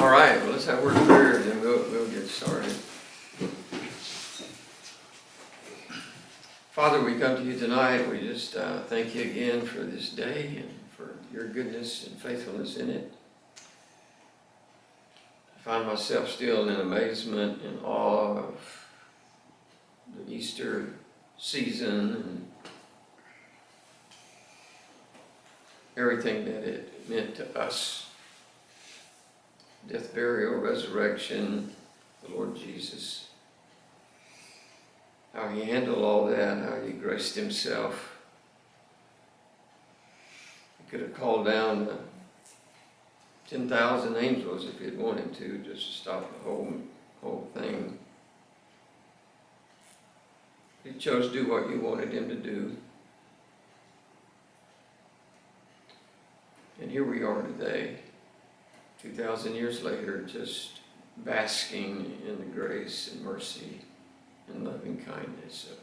All right, well, let's have a word of prayer, and then we'll get started. Father, we come to you tonight. We just thank you again for this day and for your goodness and faithfulness in it. I find myself still in amazement and awe of the Easter season and everything that it meant to us. Death, burial, resurrection, the Lord Jesus. How he handled all that, how he graced himself. He could have called down 10,000 angels if he had wanted to, just to stop the whole thing. He chose to do what you wanted him to do. And here we are today, 2,000 years later, just basking in the grace and mercy and loving kindness of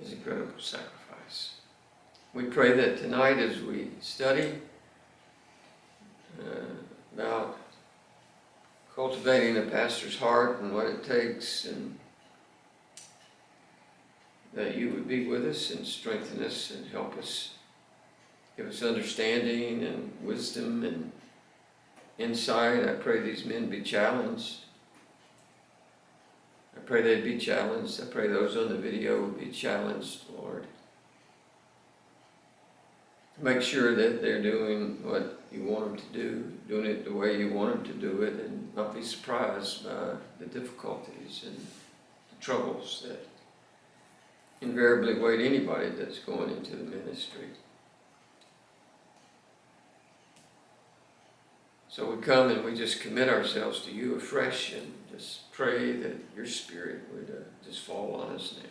his incredible sacrifice. We pray that tonight as we study about cultivating a pastor's heart and what it takes, and that you would be with us and strengthen us and help us, give us understanding and wisdom and insight. I pray these men be challenged. I pray they'd be challenged. I pray those on the video would be challenged, Lord. To make sure that they're doing what you want them to do, doing it the way you want them to do it, and not be surprised by the difficulties and the troubles that invariably await anybody that's going into the ministry. So we come and we just commit ourselves to you afresh and just pray that your Spirit would just fall on us now.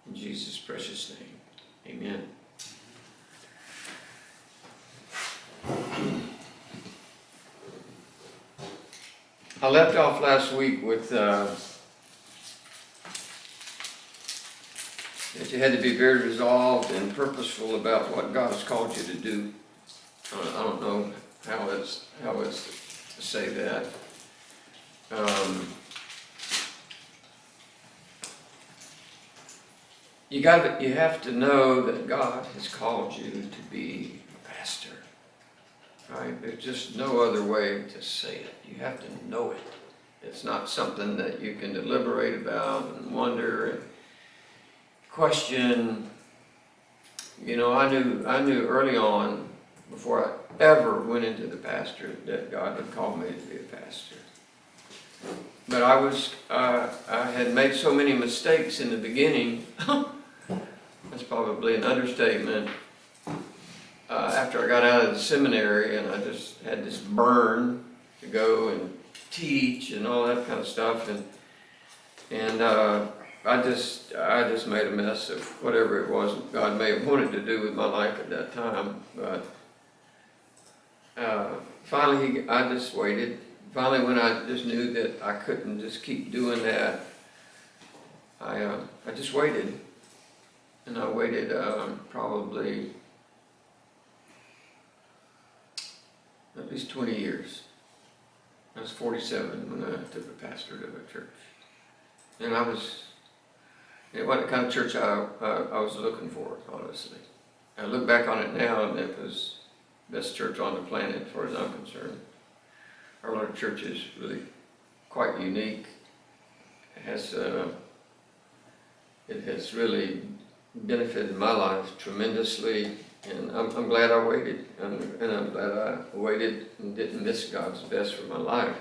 In Jesus' precious name, amen. I left off last week with that you had to be very resolved and purposeful about what God has called you to do. I don't know how it's to say that. You have to know that God has called you to be a pastor, right? There's just no other way to say it. You have to know it. It's not something that you can deliberate about and wonder and question. You know, I knew early on, before I ever went into the pastor, that God had called me to be a pastor. But I had made so many mistakes in the beginning. That's probably an understatement. After I got out of the seminary, and I just had this burn to go and teach and all that kind of stuff, and I just made a mess of whatever it was God may have wanted to do with my life at that time. But finally, I just waited. Finally, when I just knew that I couldn't just keep doing that, I just waited. And I waited probably at least 20 years. I was 47 when I took a pastorate of a church. And it wasn't the kind of church I was looking for, honestly. I look back on it now, and it was the best church on the planet, as far as I'm concerned. Our little church is really quite unique. It has really benefited my life tremendously, and I'm glad I waited, and I'm glad I waited and didn't miss God's best for my life.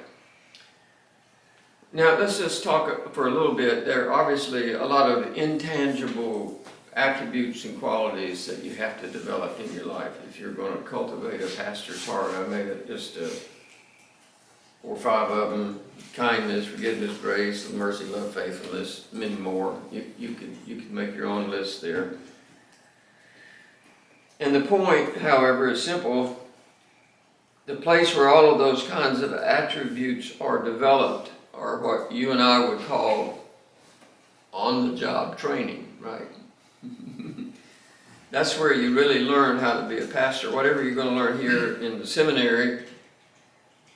Now let's just talk for a little bit. There are obviously a lot of intangible attributes and qualities that you have to develop in your life if you're going to cultivate a pastor's heart. I made it just 4 or 5 of them: kindness, forgiveness, grace, mercy, love, faithfulness, many more. You could make your own list there. And the point, however, is simple. The place where all of those kinds of attributes are developed are what you and I would call on-the-job training, right? That's where you really learn how to be a pastor. Whatever you're going to learn here in the seminary,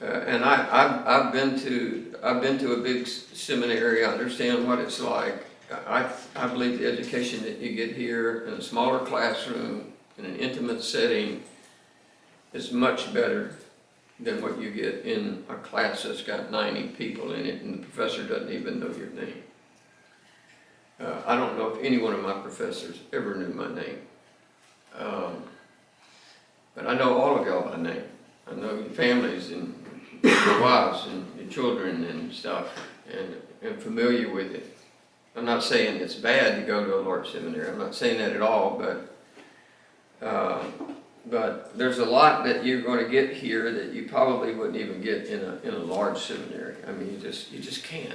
and I've been to a big seminary. I understand what it's like. I believe the education that you get here in a smaller classroom, in an intimate setting, is much better than what you get in a class that's got 90 people in it and the professor doesn't even know your name. I don't know if any one of my professors ever knew my name. But I know all of y'all by name. I know your families and your wives and your children and stuff, and familiar with it. I'm not saying it's bad to go to a large seminary. I'm not saying that at all, but there's a lot that you're going to get here that you probably wouldn't even get in a large seminary. I mean, you just can't.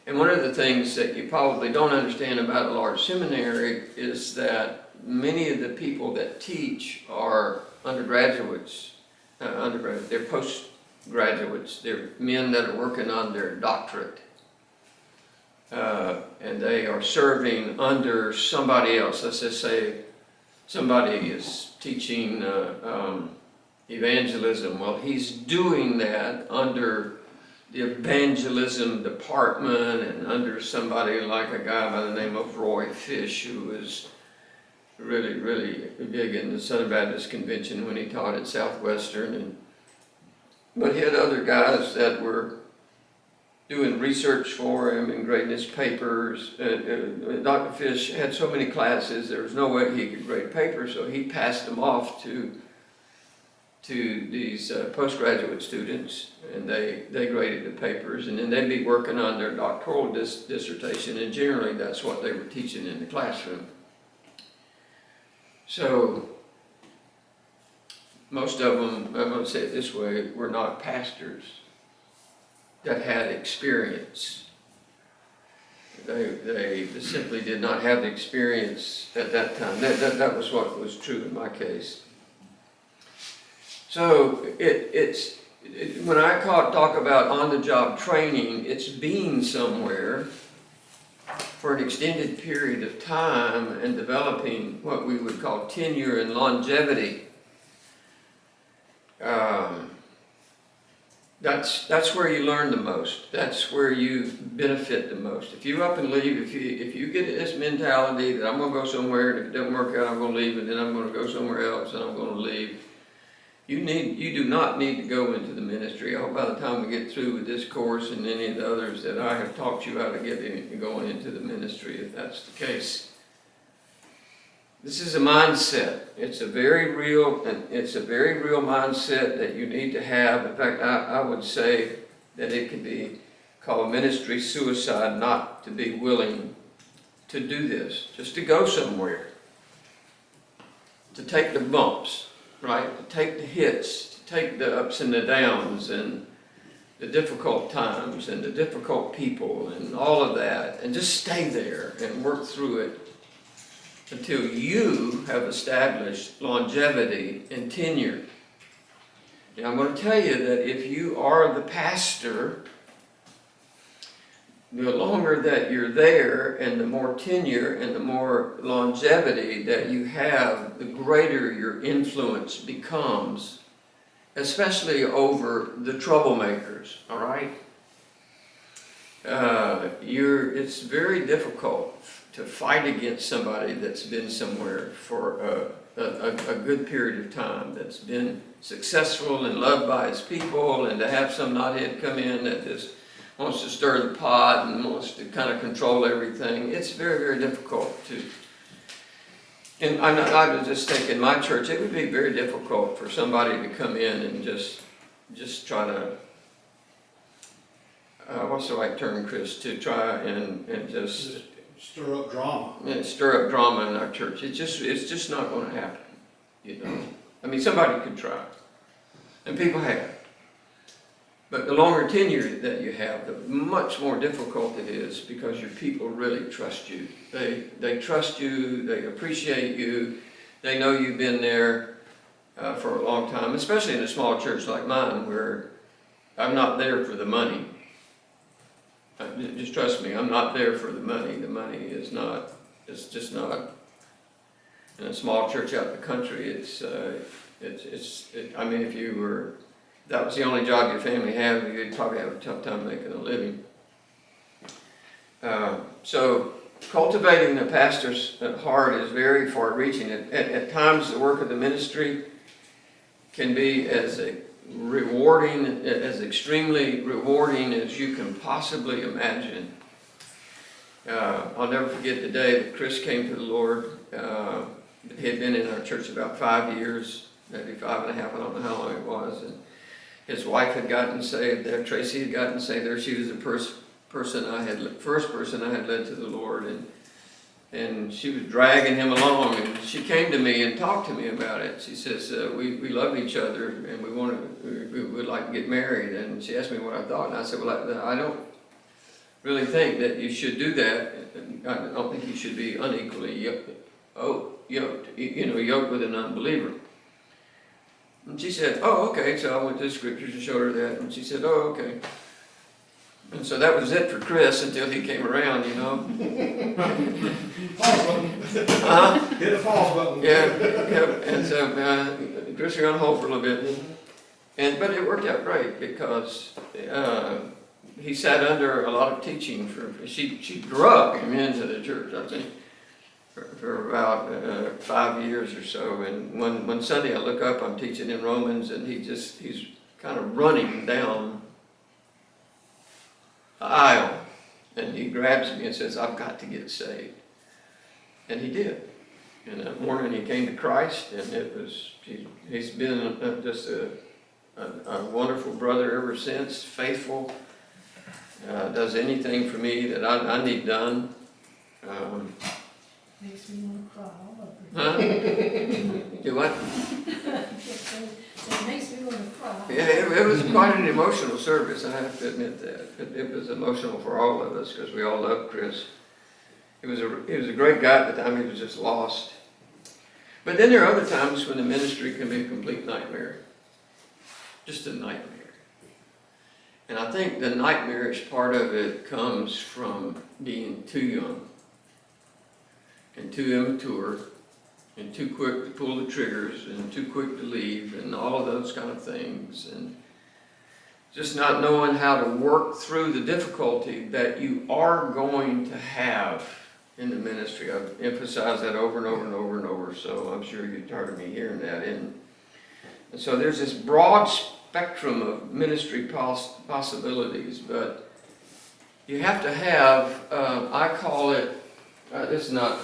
And one of the things that you probably don't understand about a large seminary is that many of the people that teach are undergraduates, they're postgraduates, they're men that are working on their doctorate. And they are serving under somebody else. Let's just say somebody is teaching evangelism. Well, he's doing that under the evangelism department and under somebody like a guy by the name of Roy Fish, who was really, really big in the Southern Baptist Convention when he taught at Southwestern. But he had other guys that were doing research for him and grading his papers. Dr. Fish had so many classes, there was no way he could grade papers, so he passed them off to these postgraduate students, and they graded the papers, and then they'd be working on their doctoral dissertation, and generally that's what they were teaching in the classroom. So most of them, I'm going to say it this way, were not pastors that had experience. They simply did not have the experience at that time. That was what was true in my case. So when I talk about on-the-job training, it's being somewhere for an extended period of time and developing what we would call tenure and longevity. That's where you learn the most. That's where you benefit the most. If you up and leave, if you get this mentality that I'm going to go somewhere and if it doesn't work out, I'm going to leave, and then I'm going to go somewhere else and I'm going to leave, you do not need to go into the ministry. I hope by the time we get through with this course and any of the others that I have taught you how to get going into the ministry, if that's the case. This is a mindset. It's a very real mindset that you need to have. In fact, I would say that it can be called ministry suicide not to be willing to do this, just to go somewhere, to take the bumps, right? To take the hits, to take the ups and the downs and the difficult times and the difficult people and all of that, and just stay there and work through it until you have established longevity and tenure. Now, I'm going to tell you that if you are the pastor, the longer that you're there and the more tenure and the more longevity that you have, the greater your influence becomes, especially over the troublemakers, all right? It's very difficult to fight against somebody that's been somewhere for a good period of time, that's been successful and loved by his people, and to have some knothead come in that just wants to stir the pot and wants to kind of control everything. It's very, very difficult to. And I was just thinking, my church, it would be very difficult for somebody to come in and just try to. What's the right term, Chris? To try and just stir up drama. Yeah, stir up drama in our church. It's just not going to happen. You know. I mean, somebody could try, and people have. But the longer tenure that you have, the much more difficult it is, because your people really trust you. They trust you. They appreciate you. They know you've been there for a long time, especially in a small church like mine, where I'm not there for the money. Just trust me, I'm not there for the money. The money is not, it's just not in a small church out in the country, I mean, if that was the only job your family had, you'd probably have a tough time making a living. So cultivating the pastor's heart is very far-reaching. At times, the work of the ministry can be as extremely rewarding as you can possibly imagine. I'll never forget the day that Chris came to the Lord. He had been in our church about 5 years, maybe 5.5, I don't know how long it was. And his wife had gotten saved there, Tracy had gotten saved there. She was the first person I had led to the Lord, and she was dragging him along, and she came to me and talked to me about it. She says, we love each other, and we would like to get married. And she asked me what I thought, and I said, well, I don't really think that you should do that. I don't think you should be unequally yoked, yoked with an unbeliever. And she said, oh, okay. So I went to the scriptures and showed her that, and she said, oh, okay. And so that was it for Chris until he came around, Pause button. Hit the pause button. Yeah. And so Chris was on hold for a little bit, but it worked out great because he sat under a lot of teaching. She drug him into the church, I think, for about 5 years or so. And one Sunday I look up, I'm teaching in Romans, and he's kind of running down the aisle, and he grabs me and says, I've got to get saved. And he did. And that morning he came to Christ, and he's been just a wonderful brother ever since, faithful, does anything for me that I need done. Makes me want to cry all over. Huh? Do what? It makes me want to cry. Yeah, it was quite an emotional service, I have to admit that. It was emotional for all of us because we all loved Chris. He was a great guy at the time. He was just lost. But then there are other times when the ministry can be a complete nightmare. Just a nightmare. And I think the nightmarish part of it comes from being too young and too immature and too quick to pull the triggers and too quick to leave and all of those kind of things, and just not knowing how to work through the difficulty that you are going to have in the ministry. I've emphasized that over and over and over and over, so I'm sure you're tired of me hearing that. And so there's this broad spectrum of ministry possibilities, but you have to have, I call it, this is not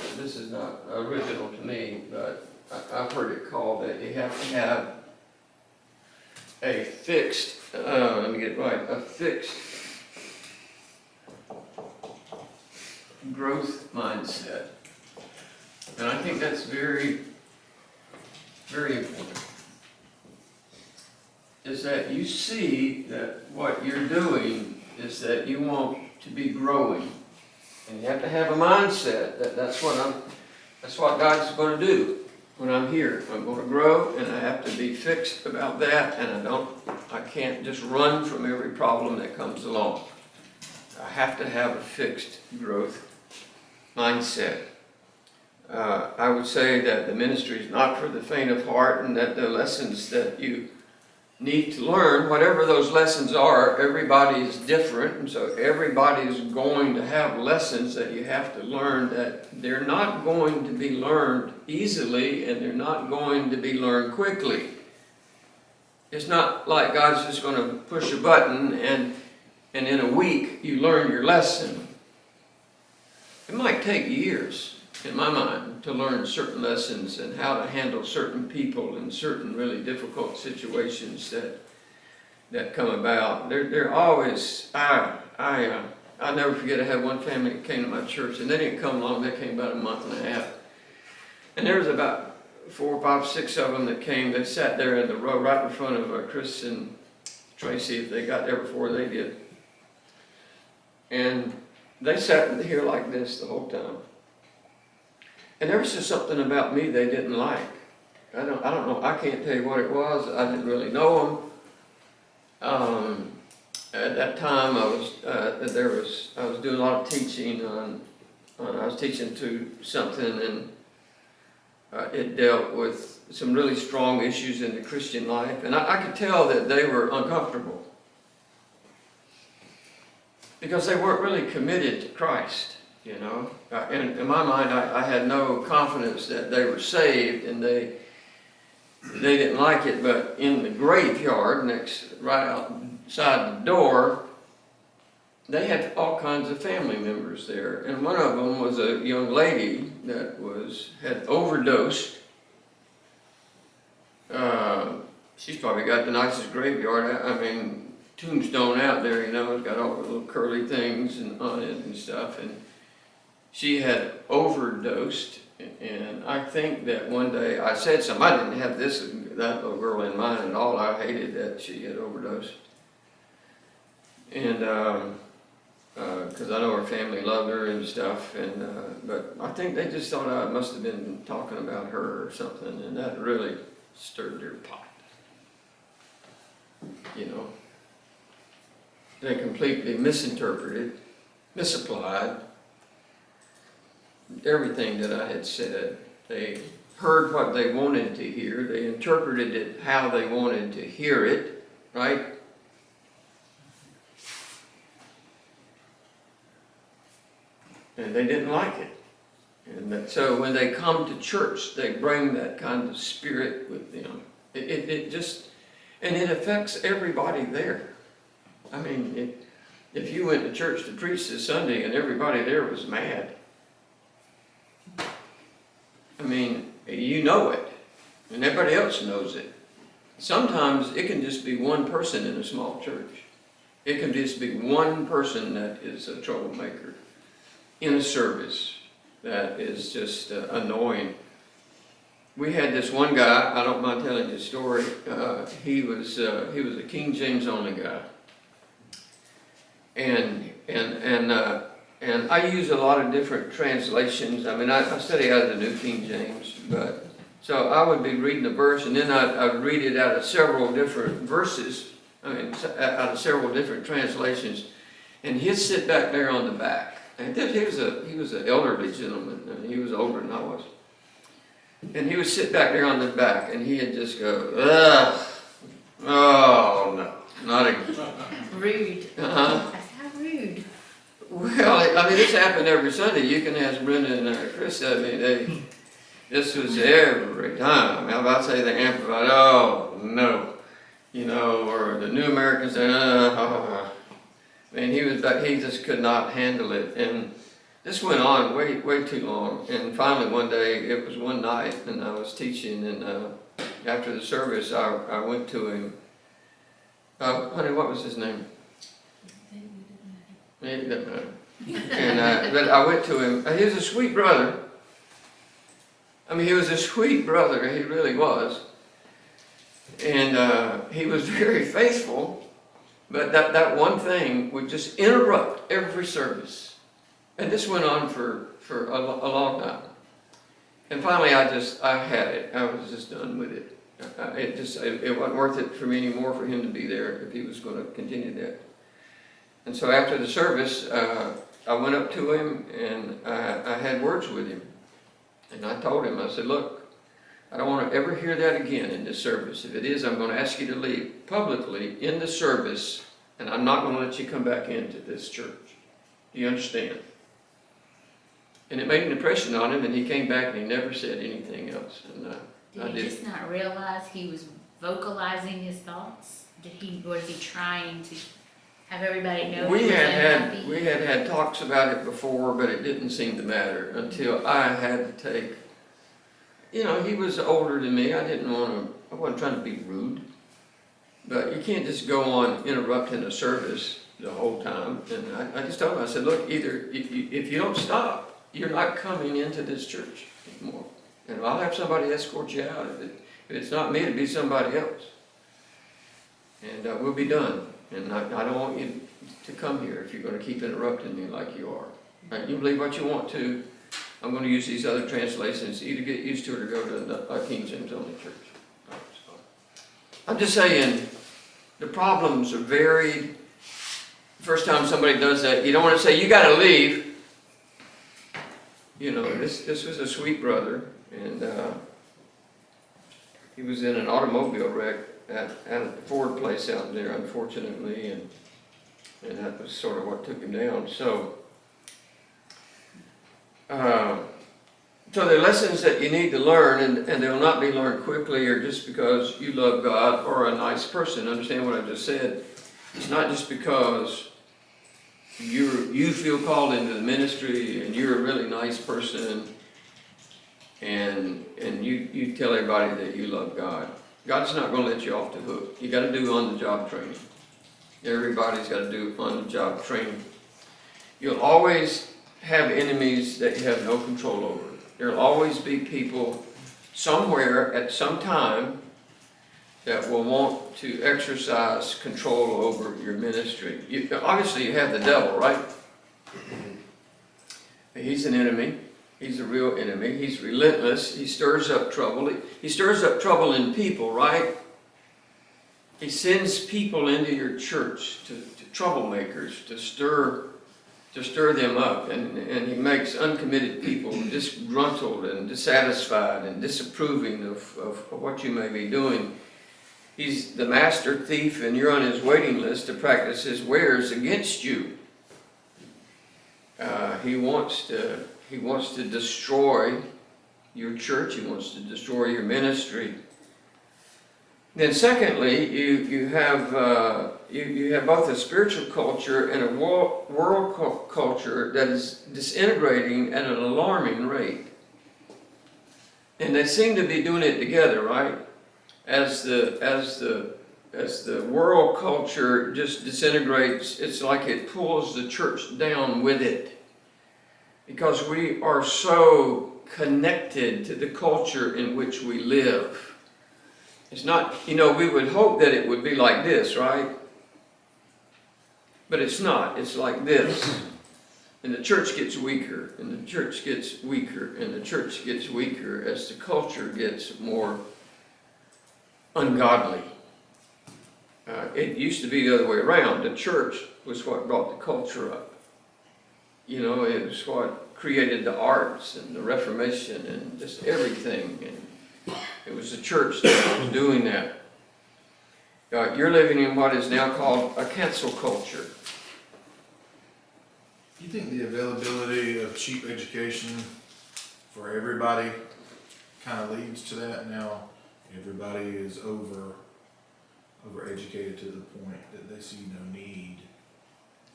original to me, but I've heard it called that you have to have a fixed, let me get it right, a fixed growth mindset. And I think that's very, very important. Is that you see that what you're doing is that you want to be growing. And you have to have a mindset that that's what God's going to do when I'm here. I'm going to grow, and I have to be fixed about that, and I can't just run from every problem that comes along. I have to have a fixed growth mindset. I would say that the ministry is not for the faint of heart, and that the lessons that you need to learn, whatever those lessons are, everybody is different, and so everybody is going to have lessons that you have to learn that they're not going to be learned easily, and they're not going to be learned quickly. It's not like God's just going to push a button and in a week you learn your lesson. It might take years, in my mind, to learn certain lessons and how to handle certain people in certain really difficult situations that come about. They're always, I'll never forget, I had one family that came to my church, and they didn't come long, they came about a month and a half. And there was about 4, 5, 6 of them that came. They sat there in the row right in front of Chris and Tracy, if they got there before they did. And they sat here like this the whole time. And there was just something about me they didn't like. I don't know. I can't tell you what it was. I didn't really know them. At that time, I was doing a lot of teaching on. I was teaching to something, and It dealt with some really strong issues in the Christian life, and I could tell that they were uncomfortable because they weren't really committed to Christ, you know. And in my mind, I had no confidence that they were saved, and they didn't like it. But in the graveyard, right outside the door, they had all kinds of family members there, and one of them was a young lady that had overdosed. She's probably got the nicest graveyard. I mean, tombstone out there, you know, it's got all the little curly things on it and stuff. And she had overdosed, and I think that one day I said something. I didn't have that little girl in mind at all. I hated that she had overdosed, and because I know her family loved her and stuff, and but I think they just thought I must have been talking about her or something, and that really stirred their pot. You know, they completely misinterpreted, misapplied everything that I had said. They heard what they wanted to hear. They interpreted it how they wanted to hear it, right? And they didn't like it. And so when they come to church, they bring that kind of spirit with them. It just, and it affects everybody there. I mean, if you went to church to preach this Sunday and everybody there was mad, I mean, you know it, and everybody else knows it. Sometimes it can just be one person in a small church. It can just be one person that is a troublemaker in a service that is just annoying. We had this one guy, I don't mind telling you the story, he was a King James only guy. And I use a lot of different translations. I mean, I study out of the New King James, but so I would be reading a verse, and then I'd read it out of several different verses, out of several different translations, and he'd sit back there on the back. And he was an elderly gentleman. I mean, he was older than I was. And he would sit back there on the back, and he'd just go, ugh, oh no, not again. Rude. Uh-huh. That's how rude. Well, I mean, this happened every Sunday. You can ask Brenda and Chris. I mean, this was every time. How about say the Amplified? Oh no, you know, or the New Americans. I mean, he just could not handle it, and this went on way too long. And finally, one day, it was one night, and I was teaching, and after the service, I went to him. Honey, what was his name? Maybe that matter. And but I went to him. He was a sweet brother. I mean, he was a sweet brother. He really was. And he was very faithful. But that one thing would just interrupt every service. And this went on for a long time. And finally, I had it. I was just done with it. It wasn't worth it for me anymore for him to be there if he was going to continue that. And so after the service, I went up to him and I had words with him. And I told him, I said, look, I don't want to ever hear that again in this service. If it is, I'm going to ask you to leave publicly in the service, and I'm not going to let you come back into this church. Do you understand? And it made an impression on him, and he came back and he never said anything else. And Did he just not realize he was vocalizing his thoughts? Was he trying to have everybody know? We had talks about it before, but it didn't seem to matter until I had to take. You know, he was older than me. I wasn't trying to be rude. But you can't just go on interrupting a service the whole time. And I just told him, I said, look, either if you don't stop, you're not coming into this church anymore. And I'll have somebody escort you out. If it's not me, it'll be somebody else. And we'll be done. And I don't want you to come here if you're going to keep interrupting me like you are. Right? You believe what you want to. I'm going to use these other translations. Either get used to it or go to a King James only church. So, I'm just saying, the problems are varied. First time somebody does that, you don't want to say, you got to leave. You know, this was a sweet brother, And he was in an automobile wreck at the Ford place out there, unfortunately, and that was sort of what took him down. So there are lessons that you need to learn, and they'll not be learned quickly or just because you love God or a nice person. Understand what I just said? It's not just because you feel called into the ministry and you're a really nice person and you tell everybody that you love God. God's not going to let you off the hook. You got to do on-the-job training. Everybody's got to do on-the-job training. You'll always have enemies that you have no control over. There'll always be people somewhere at some time that will want to exercise control over your ministry. Obviously, you have the devil, right? He's an enemy. He's a real enemy. He's relentless. He stirs up trouble. He stirs up trouble in people, right? He sends people into your church to troublemakers, to stir them up, and he makes uncommitted people disgruntled and dissatisfied and disapproving of what you may be doing. He's the master thief, and you're on his waiting list to practice his wares against you. He wants to destroy your church. He wants to destroy your ministry. Then, secondly, you have both a spiritual culture and a world culture that is disintegrating at an alarming rate, and they seem to be doing it together, right? As the world culture just disintegrates, it's like it pulls the church down with it, because we are so connected to the culture in which we live. It's not, we would hope that it would be like this, right? But it's not. It's like this. And the church gets weaker, and the church gets weaker, and the church gets weaker as the culture gets more ungodly. It used to be the other way around. The church was what brought the culture up. It was what created the arts and the Reformation and just everything. And it was the church that was doing that. You're living in what is now called a cancel culture. Do you think the availability of cheap education for everybody kind of leads to that now? Everybody is overeducated to the point that they see no need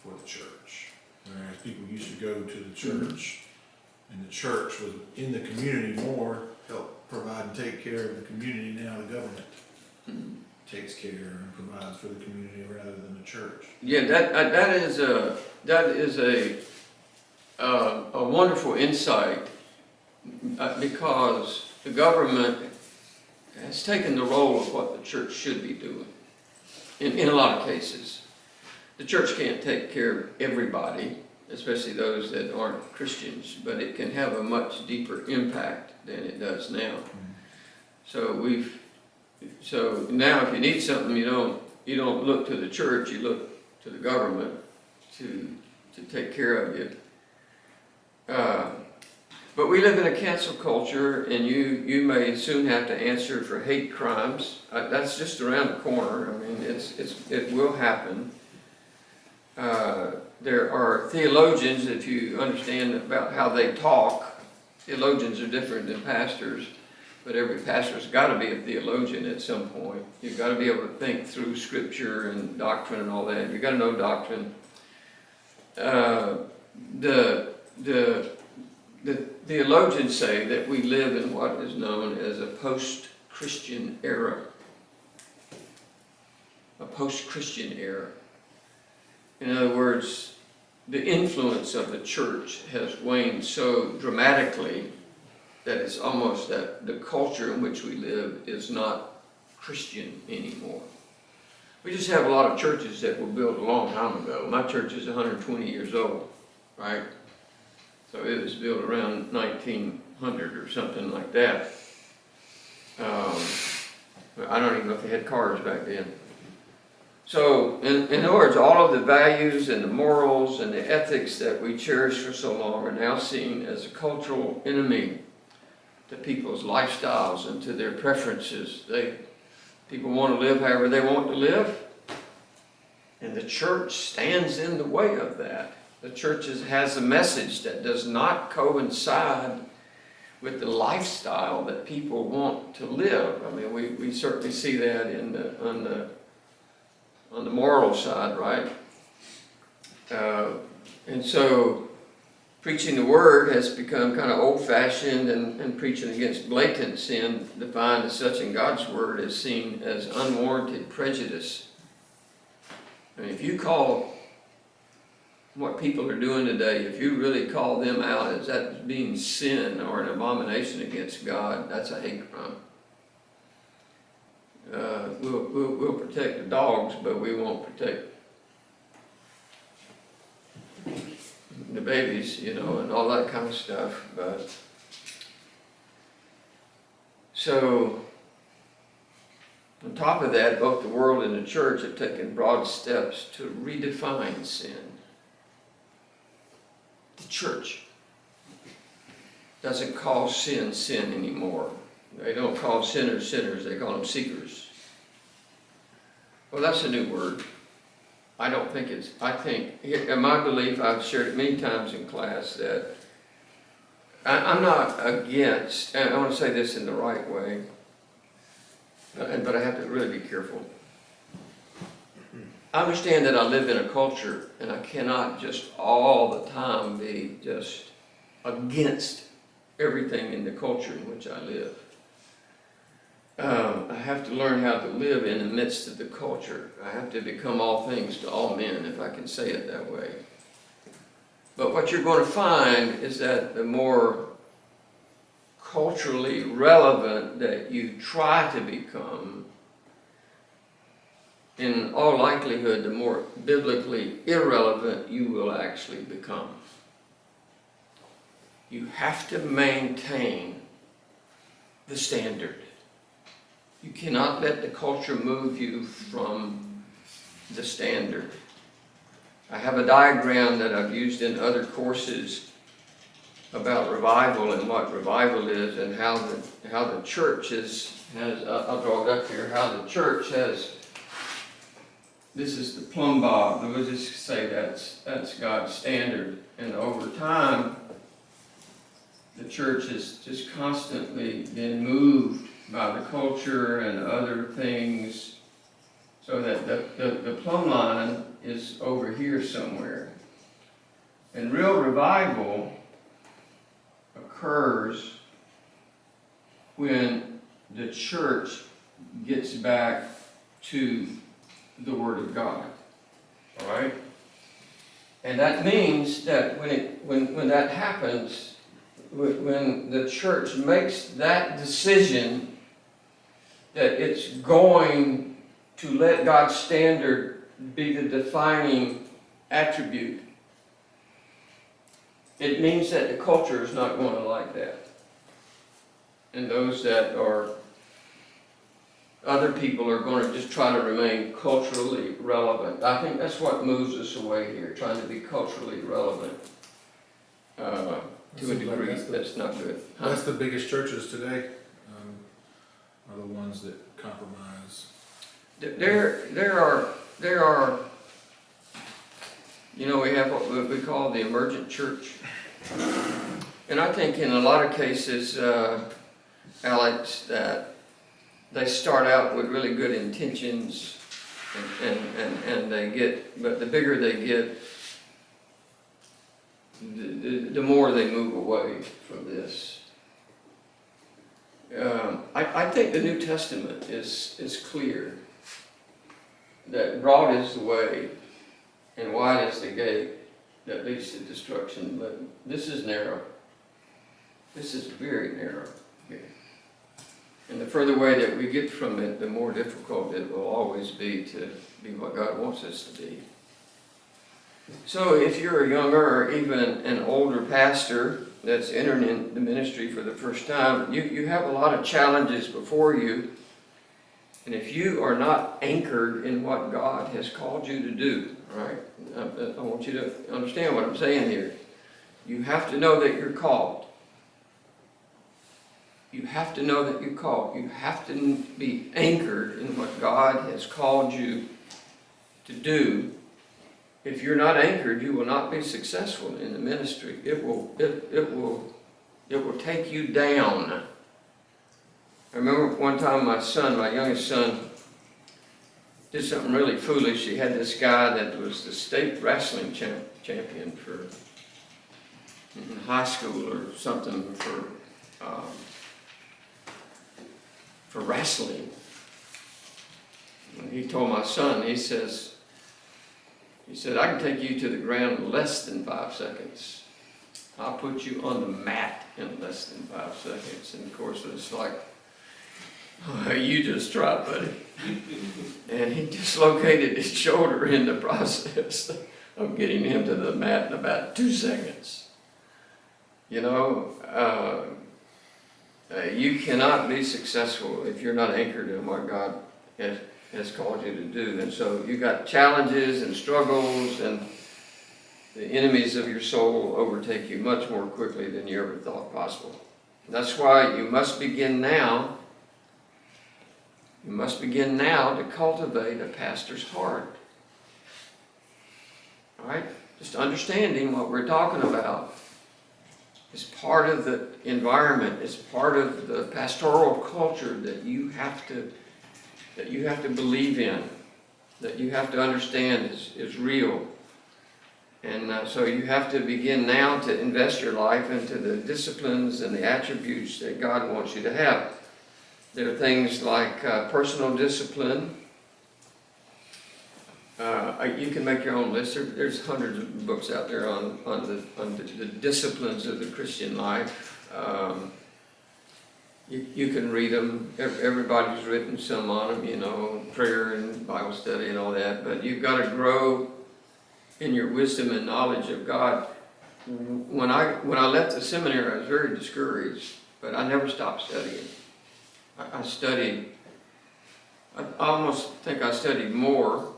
for the church. Whereas people used to go to the church, and the church was in the community more, help provide and take care of the community. Now the government takes care and provides for the community rather than the church. Yeah, that is a wonderful insight, because the government has taken the role of what the church should be doing in a lot of cases. The church can't take care of everybody, especially those that aren't Christians, but it can have a much deeper impact than it does now. So now if you need something, you don't look to the church, you look to the government to take care of you. But we live in a cancel culture, and you may soon have to answer for hate crimes. That's just around the corner. I mean, it will happen. There are theologians, if you understand about how they talk. Theologians are different than pastors, but every pastor's got to be a theologian at some point. You've got to be able to think through Scripture and doctrine and all that. You've got to know doctrine. The theologians say that we live in what is known as a post-Christian era. A post-Christian era. In other words, the influence of the church has waned so dramatically that it's almost that the culture in which we live is not Christian anymore. We just have a lot of churches that were built a long time ago. My church is 120 years old, right? So it was built around 1900 or something like that. I don't even know if they had cars back then. So, in other words, all of the values and the morals and the ethics that we cherished for so long are now seen as a cultural enemy. to people's lifestyles and to their preferences. People want to live however they want to live, and the church stands in the way of that. The church has a message that does not coincide with the lifestyle that people want to live. I mean, we certainly see that on the moral side, right? And so preaching the word has become kind of old-fashioned, and preaching against blatant sin, defined as such in God's word, is seen as unwarranted prejudice. I mean, if you call what people are doing today, if you really call them out as that being sin or an abomination against God, that's a hate crime. We'll protect the dogs, but we won't protect the babies, you know, and all that kind of stuff. But so, on top of that, both the world and the church have taken broad steps to redefine sin. The church doesn't call sin sin anymore. They don't call sinners sinners, they call them seekers. Well, that's a new word. I think, in my belief, I've shared it many times in class, that I'm not against, and I want to say this in the right way, but I have to really be careful. I understand that I live in a culture, and I cannot just all the time be just against everything in the culture in which I live. I have to learn how to live in the midst of the culture. I have to become all things to all men, if I can say it that way. But what you're going to find is that the more culturally relevant that you try to become, in all likelihood, the more biblically irrelevant you will actually become. You have to maintain the standard. You cannot let the culture move you from the standard. I have a diagram that I've used in other courses about revival and what revival is, and how the church has I'll draw it up here, how the church has, this is the plumb bob, we'll just say that's God's standard, and over time the church has just constantly been moved by the culture and other things, so that the plumb line is over here somewhere. And real revival occurs when the church gets back to the Word of God. All right? And that means that when that happens, when the church makes that decision that it's going to let God's standard be the defining attribute, it means that the culture is not going to like that. And those that are, other people are going to just try to remain culturally relevant. I think that's what moves us away here, trying to be culturally relevant to a degree that's not good. That's the biggest churches today, are the ones that compromise. There are, you know, we have what we call the emergent church. And I think in a lot of cases, Alex, that they start out with really good intentions, and they get, but the bigger they get, the more they move away from this. I think the New Testament is clear that broad is the way and wide is the gate that leads to destruction, but this is narrow. This is very narrow here. And the further away that we get from it, the more difficult it will always be to be what God wants us to be. So if you're a younger or even an older pastor that's entering in the ministry for the first time, you have a lot of challenges before you. And if you are not anchored in what God has called you to do, right? I want you to understand what I'm saying here. You have to know that you're called. You have to know that you're called. You have to be anchored in what God has called you to do. If you're not anchored, you will not be successful in the ministry. It will take you down. I remember one time my youngest son, did something really foolish. He had this guy that was the state wrestling champion in high school or something for wrestling. And he told my son, he said, I can take you to the ground in less than 5 seconds. I'll put you on the mat in less than 5 seconds. And of course, it's like, oh, you just try, buddy. And he dislocated his shoulder in the process of getting him to the mat in about 2 seconds. You know, you cannot be successful if you're not anchored in what God has called you to do. And so you got challenges and struggles, and the enemies of your soul overtake you much more quickly than you ever thought possible. That's why you must begin now. You must begin now to cultivate a pastor's heart. All right? Just understanding what we're talking about is part of the environment. It's part of the pastoral culture that you have to believe in, that you have to understand is real. And so you have to begin now to invest your life into the disciplines and the attributes that God wants you to have. There are things like personal discipline. You can make your own list. There's hundreds of books out there on the disciplines of the Christian life. You can read them. Everybody's written some on them, you know, prayer and Bible study and all that. But you've got to grow in your wisdom and knowledge of God. When I left the seminary, I was very discouraged, but I never stopped studying. I studied. I almost think I studied more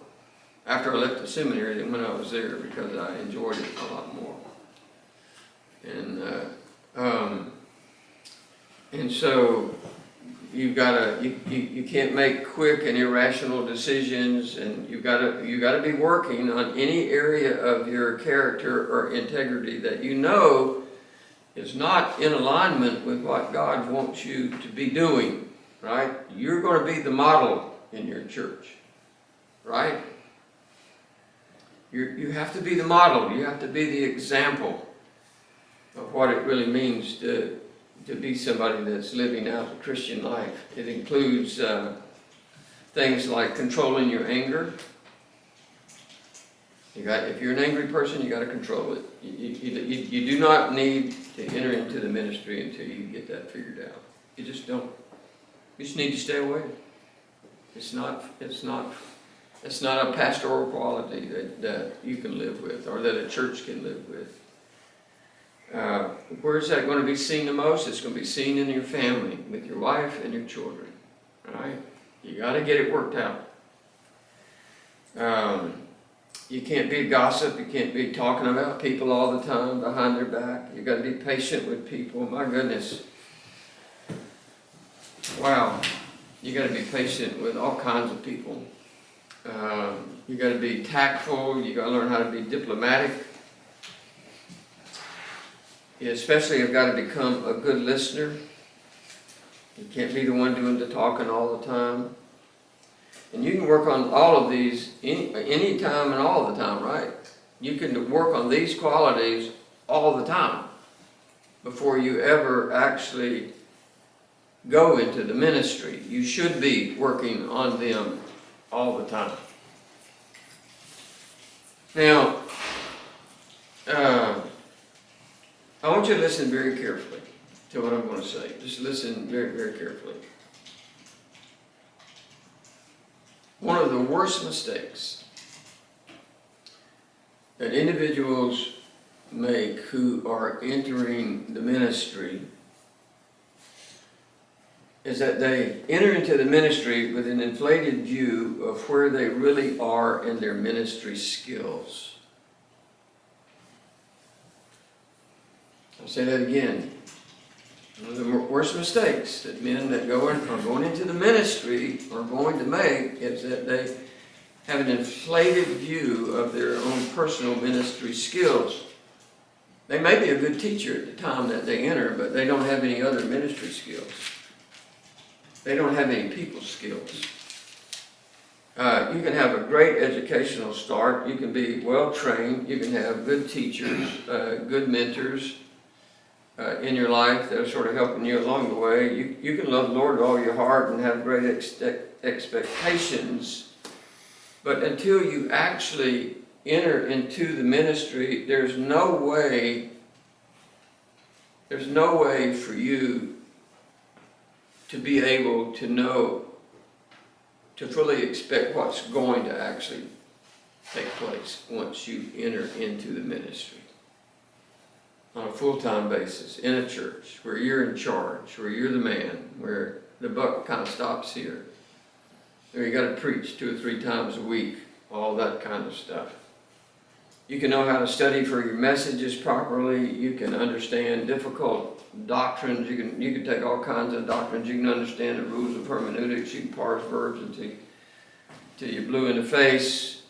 after I left the seminary than when I was there, because I enjoyed it a lot more. And so you can't make quick and irrational decisions, and you gotta be working on any area of your character or integrity that you know is not in alignment with what God wants you to be doing, right? You're going to be the model in your church, right? You have to be the model. You have to be the example of what it really means to be somebody that's living out the Christian life. It includes things like controlling your anger. If you're an angry person, you got to control it. You do not need to enter into the ministry until you get that figured out. You just don't. You just need to stay away. It's not a pastoral quality that you can live with, or that a church can live with. Where is that going to be seen the most? It's going to be seen in your family, with your wife and your children. All right? You got to get it worked out. You can't be a gossip. You can't be talking about people all the time behind their back. You got to be patient with people. My goodness. Wow. You got to be patient with all kinds of people. You got to be tactful. You got to learn how to be diplomatic. You especially have got to become a good listener. You can't be the one doing the talking all the time. And you can work on all of these any time and all the time, right? You can work on these qualities all the time before you ever actually go into the ministry. You should be working on them all the time. Now, I want you to listen very carefully to what I'm going to say. Just listen very, very carefully. One of the worst mistakes that individuals make who are entering the ministry is that they enter into the ministry with an inflated view of where they really are in their ministry skills. I'll say that again. One of the worst mistakes that men that are going into the ministry are going to make is that they have an inflated view of their own personal ministry skills. They may be a good teacher at the time that they enter, but they don't have any other ministry skills. They don't have any people skills. You can have a great educational start. You can be well trained. You can have good teachers, good mentors in your life that are sort of helping you along the way. You can love the Lord with all your heart and have great expectations. But until you actually enter into the ministry, there's no way for you to be able to know, to fully expect what's going to actually take place once you enter into the ministry. On a full-time basis, in a church, where you're in charge, where you're the man, where the buck kind of stops here. Where you got to preach 2 or 3 times a week, all that kind of stuff. You can know how to study for your messages properly. You can understand difficult doctrines. You can take all kinds of doctrines. You can understand the rules of hermeneutics. You can parse verbs until you're blue in the face.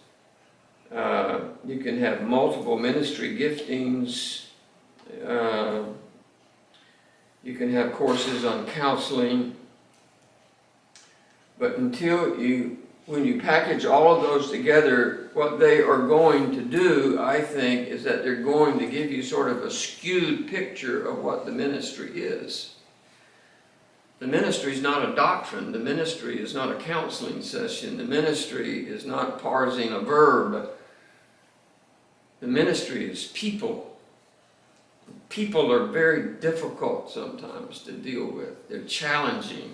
You can have multiple ministry giftings. You can have courses on counseling. But when you package all of those together, what they are going to do, I think, is that they're going to give you sort of a skewed picture of what the ministry is. The ministry is not a doctrine. The ministry is not a counseling session. The ministry is not parsing a verb. The ministry is people. People are very difficult sometimes to deal with. They're challenging.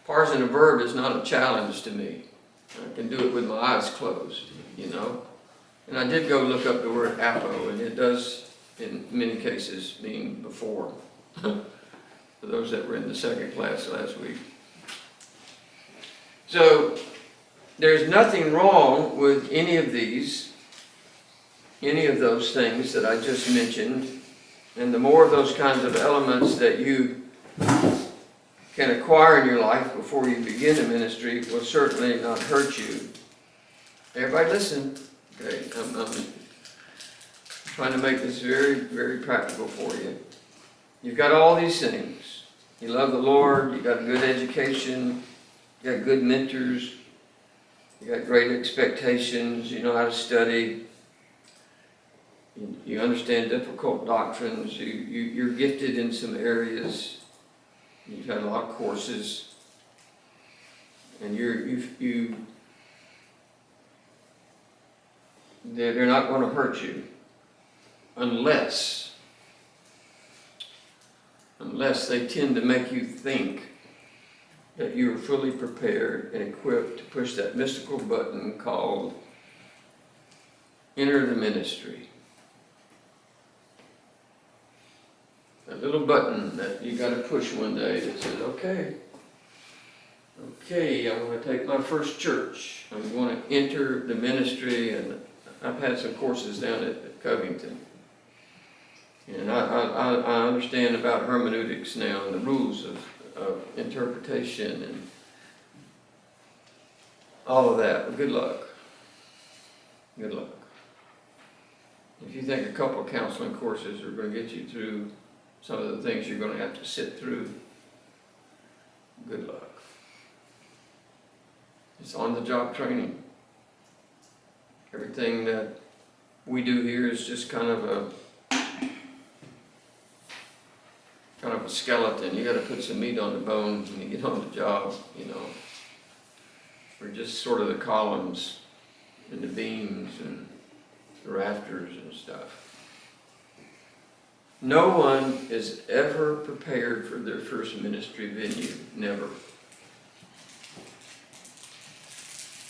Parsing a verb is not a challenge to me. I can do it with my eyes closed, you know. And I did go look up the word apo, and it does, in many cases, mean before. For those that were in the second class last week. So, there's nothing wrong with any of those things that I just mentioned. And the more of those kinds of elements that you can acquire in your life before you begin the ministry will certainly not hurt you. Everybody listen. Okay, I'm trying to make this very, very practical for you. You've got all these things. You love the Lord, you got a good education, you got good mentors, you got great expectations, you know how to study, you understand difficult doctrines, you're gifted in some areas. You've had a lot of courses, and they're not going to hurt you unless they tend to make you think that you are fully prepared and equipped to push that mystical button called enter the ministry. That little button that you got to push one day that says, okay, I want to take my first church. I'm going to enter the ministry, and I've had some courses down at Covington. And I understand about hermeneutics now and the rules of interpretation and all of that. But good luck. Good luck. If you think a couple of counseling courses are going to get you through some of the things you're going to have to sit through, good luck. It's on-the-job training. Everything that we do here is just kind of a skeleton. You got to put some meat on the bone when you get on the job, you know. We're just sort of the columns and the beams and the rafters and stuff. No one is ever prepared for their first ministry venue. Never.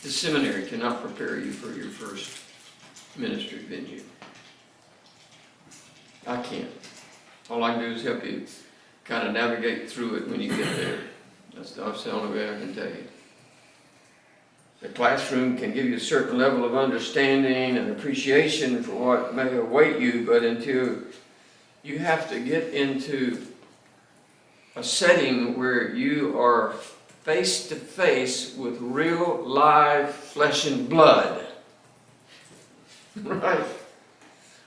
The seminary cannot prepare you for your first ministry venue. I can't. All I can do is help you kind of navigate through it when you get there. That's the only way I can tell you. The classroom can give you a certain level of understanding and appreciation for what may await you, but until you have to get into a setting where you are face to face with real live flesh and blood. Right?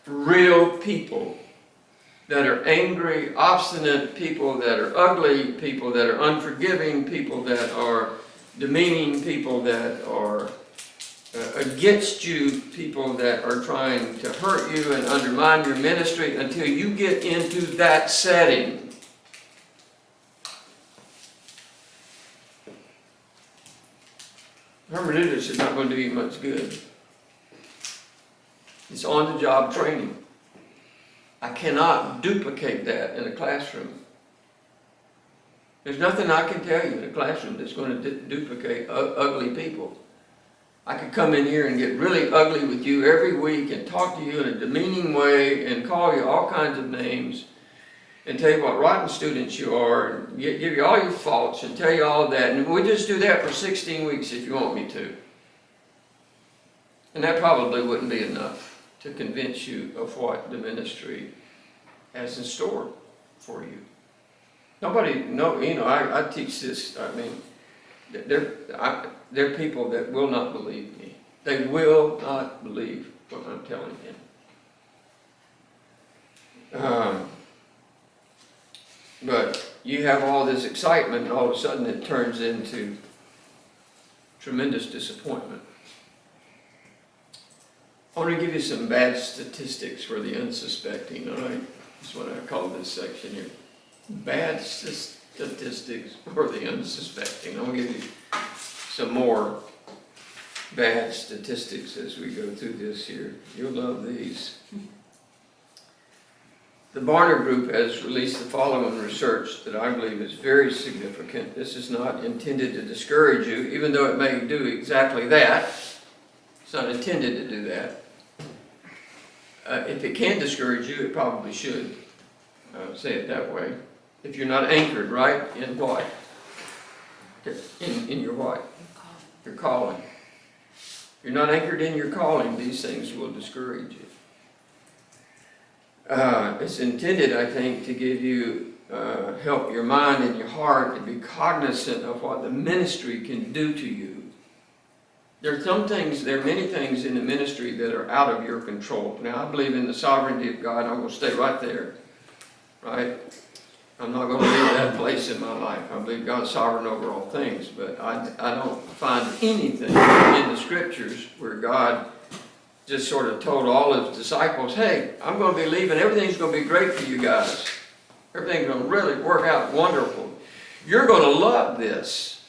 Real people that are angry, obstinate, people that are ugly, people that are unforgiving, people that are demeaning, people that are against you, people that are trying to hurt you and undermine your ministry until you get into that setting. Hermeneutics is not going to do you much good. It's on-the-job training. I cannot duplicate that in a classroom. There's nothing I can tell you in a classroom that's going to duplicate ugly people. I could come in here and get really ugly with you every week and talk to you in a demeaning way and call you all kinds of names and tell you what rotten students you are and give you all your faults and tell you all of that. And we just do that for 16 weeks if you want me to. And that probably wouldn't be enough to convince you of what the ministry has in store for you. Nobody, no, you know, I teach this, I mean, there are people that will not believe me. They will not believe what I'm telling them. But you have all this excitement and all of a sudden it turns into tremendous disappointment. I want to give you some bad statistics for the unsuspecting, all right? That's what I call this section here. Bad statistics for the unsuspecting. I'm going to give you some more bad statistics as we go through this here. You'll love these. The Barna Group has released the following research that I believe is very significant. This is not intended to discourage you, even though it may do exactly that. It's not intended to do that. If it can discourage you, it probably should. Say it that way. If you're not anchored, right, in what? In your what? Your calling. If you're not anchored in your calling, these things will discourage you. It's intended, I think, to give you, help your mind and your heart to be cognizant of what the ministry can do to you. There are many things in the ministry that are out of your control. Now, I believe in the sovereignty of God. I'm going to stay right there, right? I'm not going to leave that place in my life. I believe God's sovereign over all things, but I don't find anything in the scriptures where God just sort of told all his disciples, hey, I'm going to be leaving. Everything's going to be great for you guys. Everything's going to really work out wonderful. You're going to love this.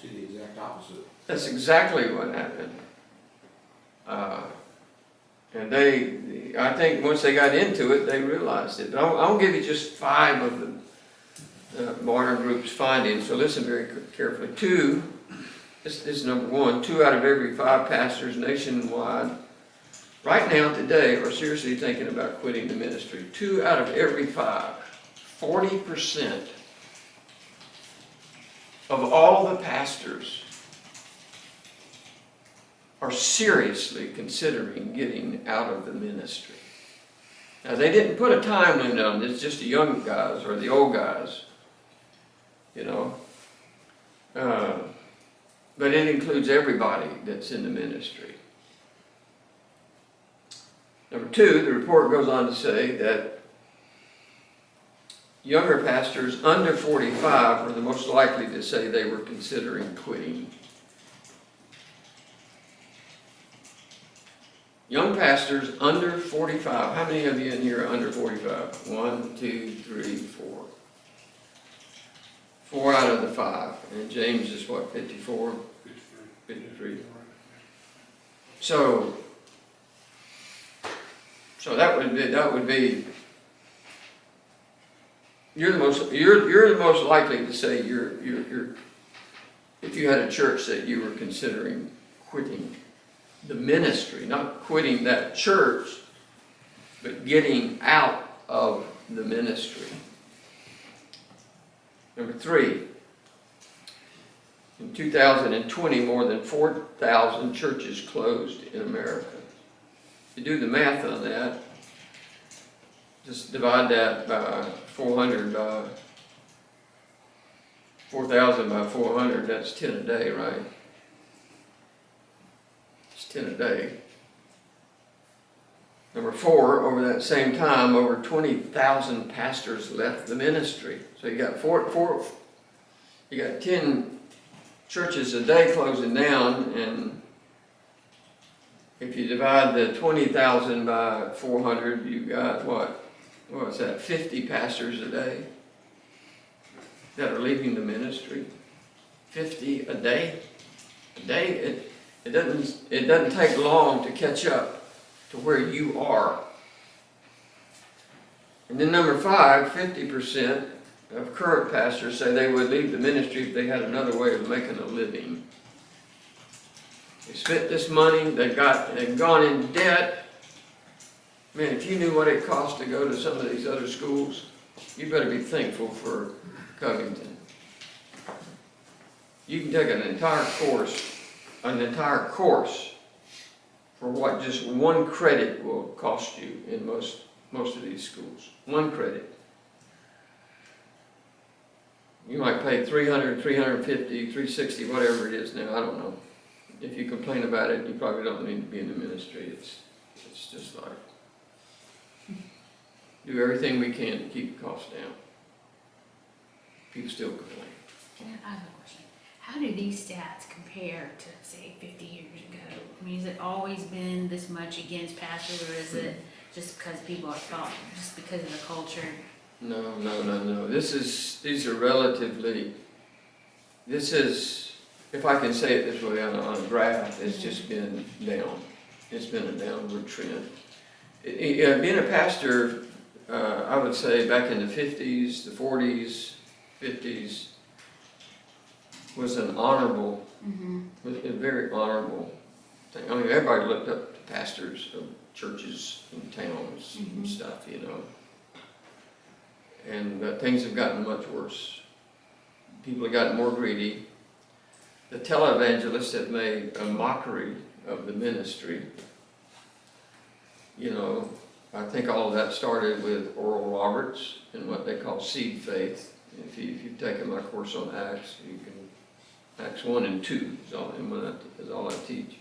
See the exact opposite. That's exactly what happened. And I think once they got into it, they realized it. But I'll give you just 5 of the Barna Group's findings, so listen very carefully. This is number 1, 2 out of every 5 pastors nationwide right now today are seriously thinking about quitting the ministry. 2 out of every 5, 40% of all the pastors are seriously considering getting out of the ministry. Now, they didn't put a time limit on this, just the young guys or the old guys, you know. But it includes everybody that's in the ministry. Number 2, the report goes on to say that younger pastors under 45 were the most likely to say they were considering quitting. Young pastors under 45. How many of you in here are under 45? 1, 2, 3, 4. 4 out of the 5. And James is what, 54? 53. So that would be you're the most likely to say you're if you had a church that you were considering quitting the ministry, not quitting that church, but getting out of the ministry. Number 3, in 2020, more than 4,000 churches closed in America. If you do the math on that, just divide that by 400 by 4,000 by 400, that's 10 a day, right? It's 10 a day. Number 4, over that same time, over 20,000 pastors left the ministry. So you got you got 10 churches a day closing down, and if you divide the 20,000 by 400, you got what? What's that? 50 pastors a day that are leaving the ministry. 50 a day. A day. It doesn't take long to catch up to where you are. And then number 5, 50% of current pastors say they would leave the ministry if they had another way of making a living. They spent this money, they've gone in debt. Man, if you knew what it cost to go to some of these other schools, you better be thankful for Covington. You can take an entire course for what just one credit will cost you in most of these schools. One credit. You might pay $300, $350, $360, whatever it is now, I don't know. If you complain about it, you probably don't need to be in the ministry. It's just like, do everything we can to keep the costs down. People still complain. I have a question. How do these stats compare to, say, 50 years ago? I mean, has it always been this much against pastors, or is it just because people are thought, just because of the culture? No. These are relatively, if I can say it this way on a graph, it's just been down. It's been a downward trend. Being a pastor, I would say back in the 50s, the 40s, 50s, was an honorable, was a very honorable thing. I mean, everybody looked up to pastors of churches and towns and stuff, you know. And things have gotten much worse. People have gotten more greedy. The televangelists have made a mockery of the ministry. You know, I think all of that started with Oral Roberts and what they call seed faith. If you've taken my course on Acts, you can, Acts 1 and 2 is all I teach.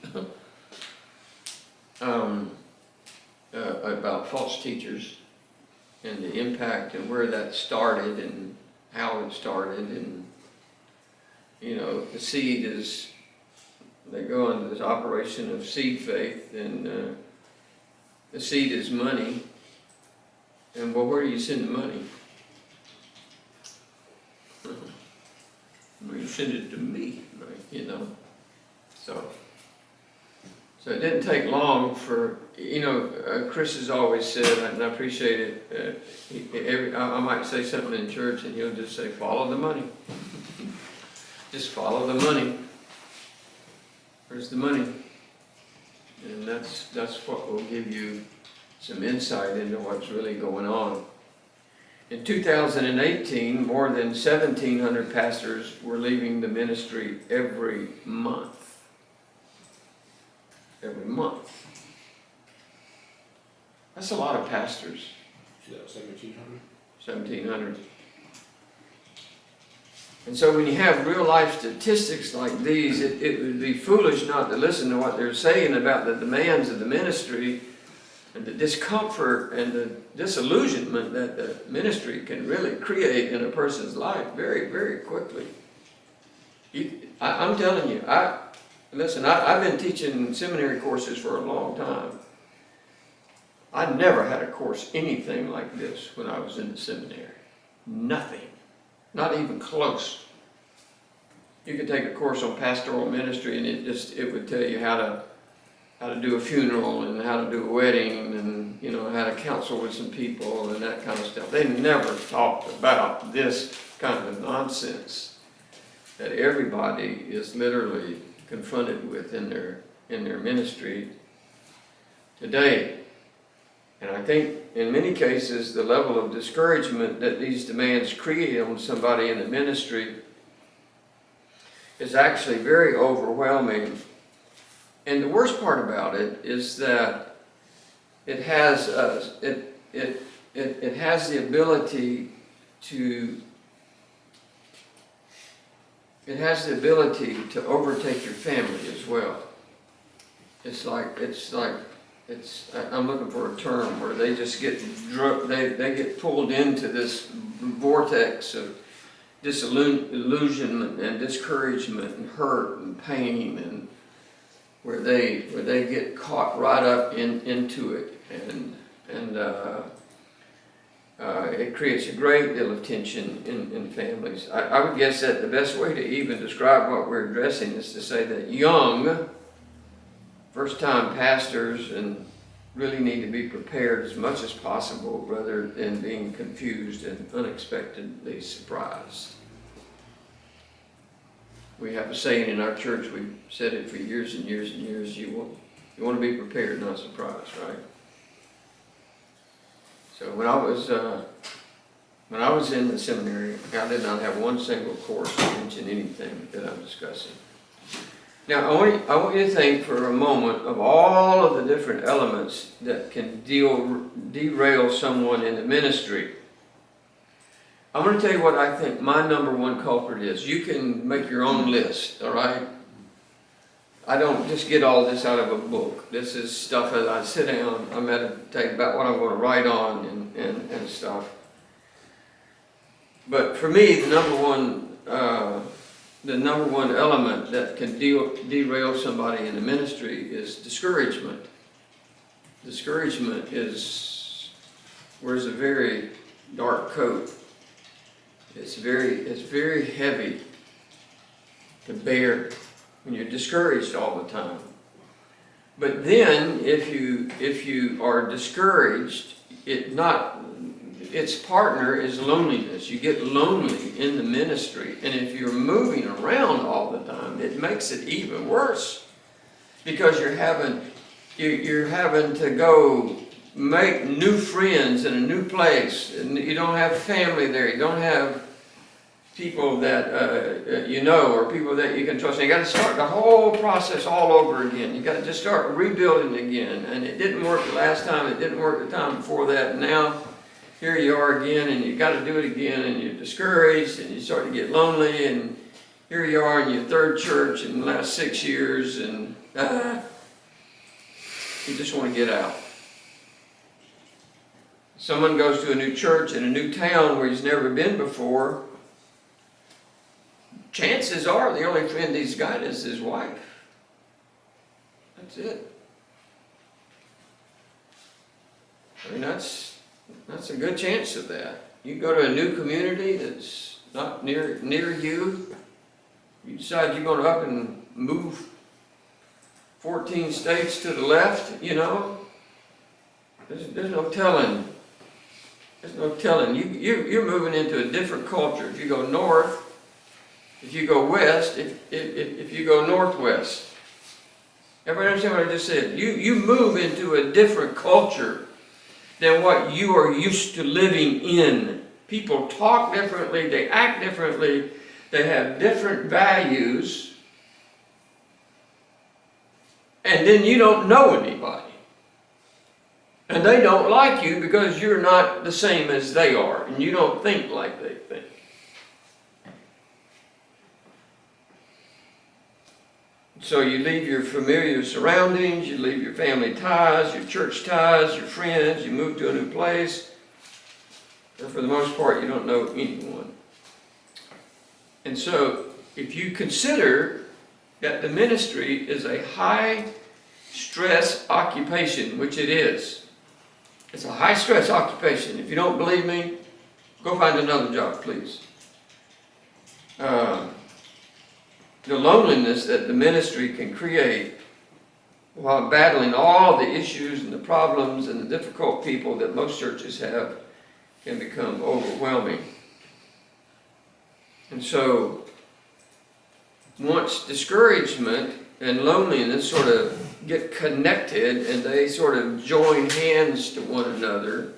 About false teachers and the impact and where that started and how it started. And, you know, the seed is, they go into this operation of seed faith, and the seed is money. And well, where do you send the money? Well, you send it to me, right? You know. So it didn't take long for, you know, Chris has always said, and I appreciate it, I might say something in church and he'll just say, follow the money. Just follow the money. Where's the money? And that's what will give you some insight into what's really going on. In 2018, more than 1,700 pastors were leaving the ministry every month. Every month. That's a lot of pastors. Yeah, 1,700. 1,700. And so when you have real life statistics like these, it would be foolish not to listen to what they're saying about the demands of the ministry and the discomfort and the disillusionment that the ministry can really create in a person's life very, very quickly. I'm telling you, listen, I've been teaching seminary courses for a long time. I never had a course anything like this when I was in the seminary. Nothing. Not even close. You could take a course on pastoral ministry and it would tell you how to do a funeral and how to do a wedding and, you know, how to counsel with some people and that kind of stuff. They never talked about this kind of nonsense that everybody is literally confronted with in their ministry today. And I think in many cases the level of discouragement that these demands create on somebody in the ministry is actually very overwhelming. And the worst part about it is that it has it has the ability to it has the ability to overtake your family as well. I'm looking for a term where they just get they get pulled into this vortex of disillusionment and discouragement and hurt and pain, and where they get caught right up into it, and it creates a great deal of tension in families. I would guess that the best way to even describe what we're addressing is to say that young, first-time pastors and really need to be prepared as much as possible rather than being confused and unexpectedly surprised. We have a saying in our church, we've said it for years and years and years, you want to be prepared, not surprised, right? So when I was in the seminary, I did not have one single course to mention anything that I'm discussing. Now, I want you to think for a moment of all of the different elements that can derail someone in the ministry. I'm going to tell you what I think my number one culprit is. You can make your own list, all right? I don't just get all this out of a book. This is stuff that I sit down, I meditate about what I'm going to write on and stuff. But for me, the number one element that can derail somebody in the ministry is discouragement. Discouragement wears a very dark coat. It's very heavy to bear when you're discouraged all the time. But then, if you are discouraged, its partner is loneliness. You get lonely in the ministry, and if you're moving around all the time, it makes it even worse, because you're having to go make new friends in a new place, and you don't have family there. You don't have people that or people that you can trust. And you got to start the whole process all over again. You got to just start rebuilding again. And it didn't work the last time. It didn't work the time before that. And now here you are again, and you got to do it again, and you're discouraged, and you start to get lonely. And here you are in your third church in the last 6 years, and you just want to get out. Someone goes to a new church in a new town where he's never been before. Chances are the only friend he's got is his wife. That's it. I mean, that's a good chance of that. You go to a new community that's not near you. You decide you're going to up and move 14 states to the left, There's no telling. There's no telling. You're moving into a different culture. If you go north, if you go west, if you go northwest. Everybody understand what I just said? You move into a different culture than what you are used to living in. People talk differently, they act differently, they have different values, and then you don't know anybody. And they don't like you because you're not the same as they are, and you don't think like they think. So you leave your familiar surroundings, you leave your family ties, your church ties, your friends, you move to a new place, and for the most part you don't know anyone. And so if you consider that the ministry is a high stress occupation, which it is, it's a high stress occupation. If you don't believe me, go find another job, please. The loneliness that the ministry can create while battling all the issues and the problems and the difficult people that most churches have can become overwhelming. And so, once discouragement and loneliness sort of get connected and they sort of join hands to one another,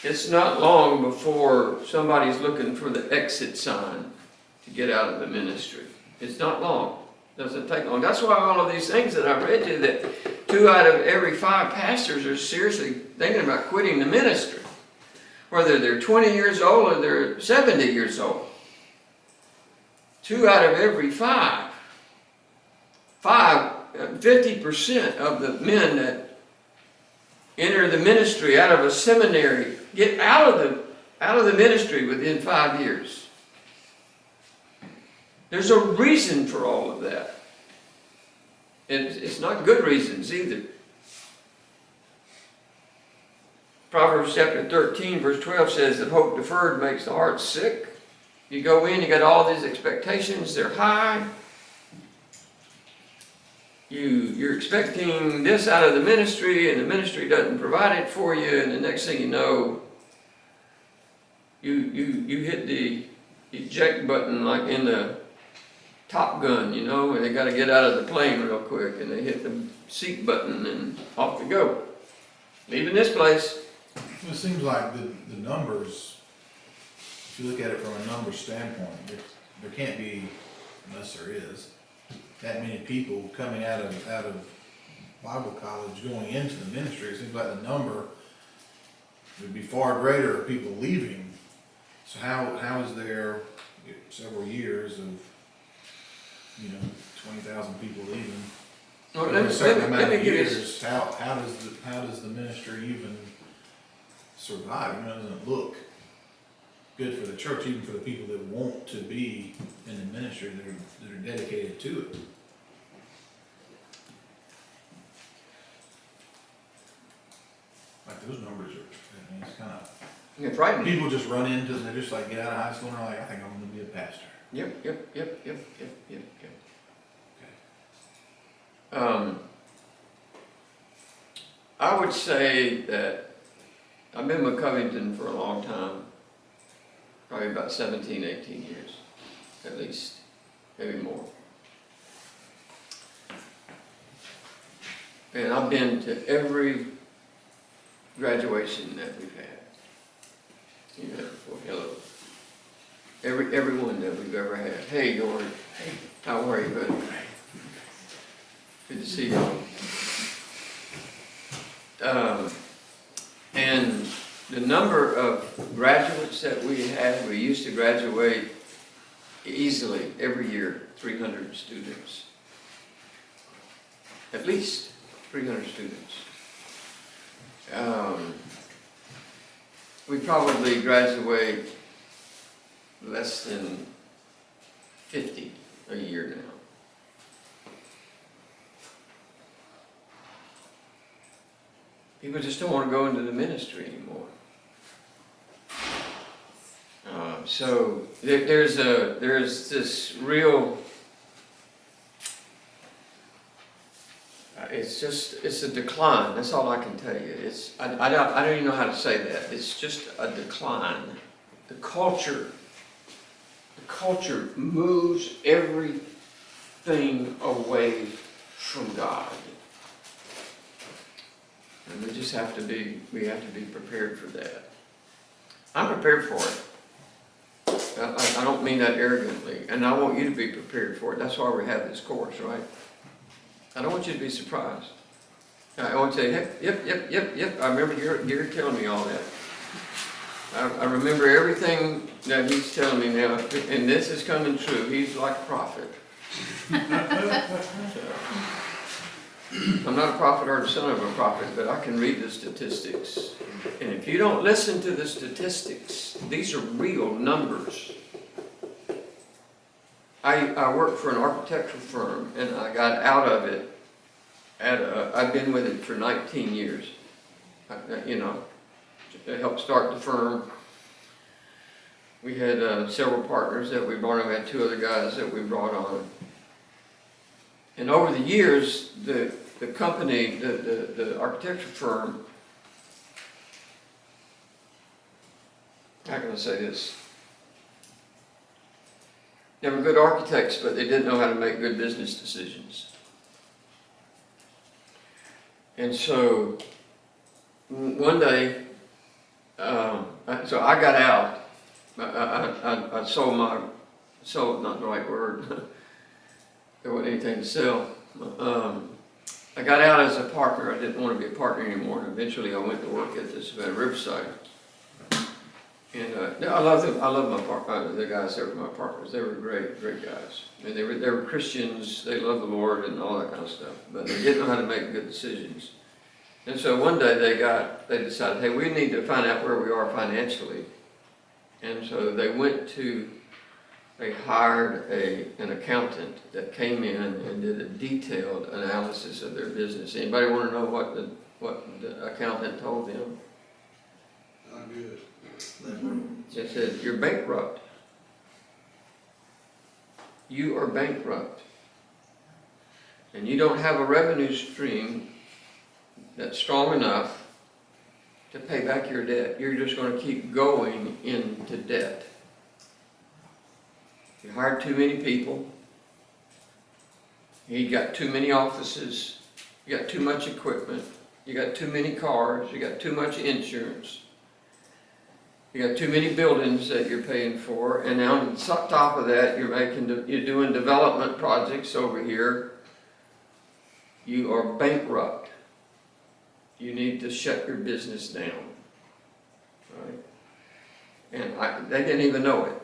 it's not long before somebody's looking for the exit sign to get out of the ministry. It's not long. It doesn't take long. That's why all of these things that I read you, that 2 out of every 5 pastors are seriously thinking about quitting the ministry, whether they're 20 years old or they're 70 years old. 2 out of every 5, 50% of the men that enter the ministry out of a seminary get out of the ministry within 5 years. There's a reason for all of that. And it's not good reasons either. Proverbs chapter 13, verse 12 says that hope deferred makes the heart sick. You go in, you got all these expectations, they're high. You're expecting this out of the ministry, and the ministry doesn't provide it for you, and the next thing you know, you hit the eject button like in the Top Gun, you know, and they got to get out of the plane real quick, and they hit the seat button, and off they go. Leaving this place. It seems like the numbers, if you look at it from a numbers standpoint, there can't be, unless there is, that many people coming out of Bible college going into the ministry. It seems like the number would be far greater of people leaving. So how is there several years of, 20,000 people leaving? Well, Over a certain amount let me of give you years, how does the ministry even survive? It doesn't look good for the church, even for the people that want to be in the ministry, that are dedicated to it. Like those numbers are, it's kind of, You're frightening. people just run into, and they're just like, get out of high school, and they're like, I think I'm gonna be a pastor. Yep. Okay. I would say that I've been with Covington for a long time, probably about 17, 18 years, at least, maybe more. And I've been to every graduation that we've had. You had before, hello. Every one that we've ever had. Hey, Gordon. Hey, how are you, buddy? Good to see you. And the number of graduates that we had, we used to graduate easily every year, 300 students. At least 300 students. We probably graduate less than 50 a year now. People just don't want to go into the ministry anymore. So there's this real. It's a decline. That's all I can tell you. I don't even know how to say that. It's just a decline. The culture moves everything away from God. And we have to be prepared for that. I'm prepared for it. I don't mean that arrogantly, and I want you to be prepared for it. That's why we have this course, right? I don't want you to be surprised. I want to say, yep. I remember you're telling me all that. I remember everything that he's telling me now, and this is coming true. He's like a prophet. So, I'm not a prophet or the son of a prophet, but I can read the statistics. And if you don't listen to the statistics, these are real numbers. I worked for an architectural firm, and I got out of it. I've been with it for 19 years. To help start the firm. We had several partners that we brought on. We had 2 other guys that we brought on. And over the years, the company, the architecture firm, how can I say this? They were good architects, but they didn't know how to make good business decisions. And so, one day, so I got out. I sold, not the right word. There wasn't anything to sell. I got out as a partner. I didn't want to be a partner anymore. And eventually I went to work at this Riverside. And I love them. I love the guys that were my partners. They were great guys. I mean, they were Christians. They loved the Lord and all that kind of stuff. But they didn't know how to make good decisions. And so one day they decided, hey, we need to find out where we are financially. And so they hired an accountant that came in and did a detailed analysis of their business. Anybody want to know what the accountant told them? Not good. It said, you're bankrupt. You are bankrupt. And you don't have a revenue stream that's strong enough to pay back your debt. You're just going to keep going into debt. You hired too many people. You got too many offices. You got too much equipment. You got too many cars. You got too much insurance. You got too many buildings that you're paying for, and now on top of that, you're doing development projects over here. You are bankrupt. You need to shut your business down, right? And they didn't even know it.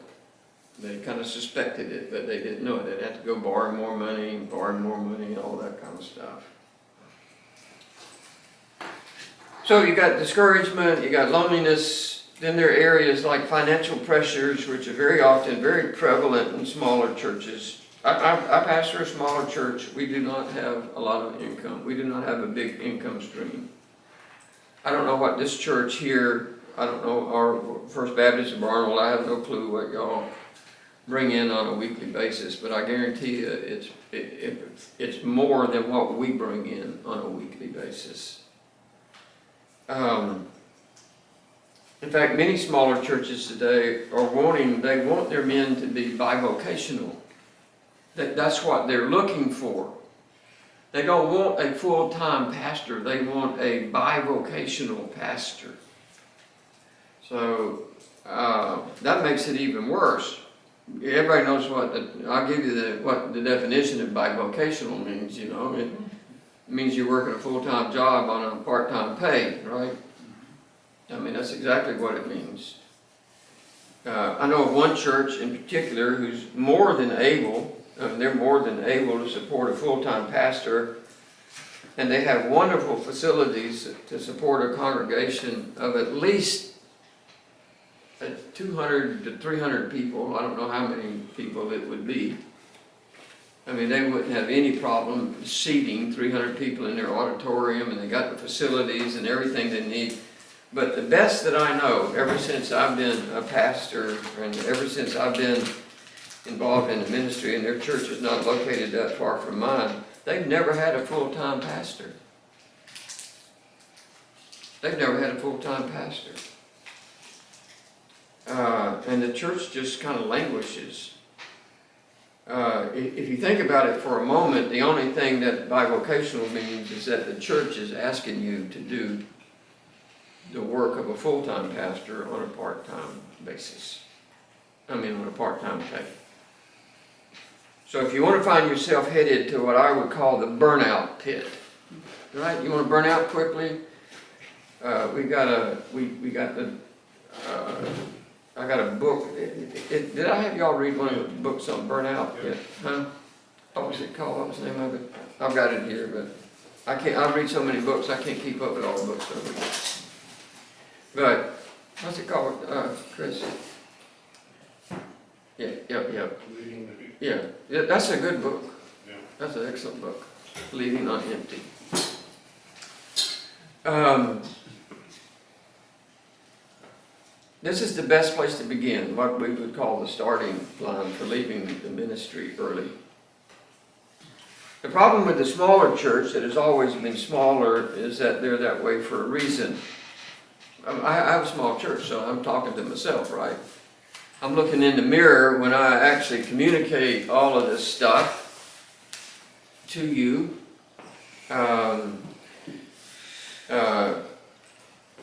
They kind of suspected it, but they didn't know it. They'd have to go borrow more money, all that kind of stuff. So you got discouragement, you got loneliness. Then there are areas like financial pressures, which are very often very prevalent in smaller churches. I pastor a smaller church. We do not have a lot of income. We do not have a big income stream. I don't know what this church here, I don't know, our First Baptist in Barnwell, I have no clue what y'all bring in on a weekly basis, but I guarantee you it's more than what we bring in on a weekly basis. In fact, many smaller churches today they want their men to be bivocational. That's what they're looking for. They don't want a full-time pastor, they want a bivocational pastor. So that makes it even worse. Everybody knows I'll give you what the definition of bivocational means, you know. It means you're working a full-time job on a part-time pay, right? I mean, that's exactly what it means. I know of one church in particular who's more than able, they're more than able to support a full-time pastor, and they have wonderful facilities to support a congregation of at least 200 to 300 people. I don't know how many people it would be. I mean, they wouldn't have any problem seating 300 people in their auditorium, and they got the facilities and everything they need. But the best that I know, ever since I've been a pastor and ever since I've been involved in the ministry, and their church is not located that far from mine, they've never had a full-time pastor. They've never had a full-time pastor. And the church just kind of languishes. If you think about it for a moment, the only thing that bivocational means is that the church is asking you to do the work of a full-time pastor on a part-time basis. On a part-time pay. So if you want to find yourself headed to what I would call the burnout pit, right? You want to burn out quickly? I got a book. Did I have y'all read one of the books on burnout yet? Huh? What was it called? What was the name of it? I've got it here, but I read so many books, I can't keep up with all the books I read. But, what's it called, Chris? Yeah, that's a good book. Yeah. That's an excellent book. Leaving on Empty. This is the best place to begin, what we would call the starting line for leaving the ministry early. The problem with the smaller church that has always been smaller is that they're that way for a reason. I have a small church, so I'm talking to myself, right? I'm looking in the mirror when I actually communicate all of this stuff to you.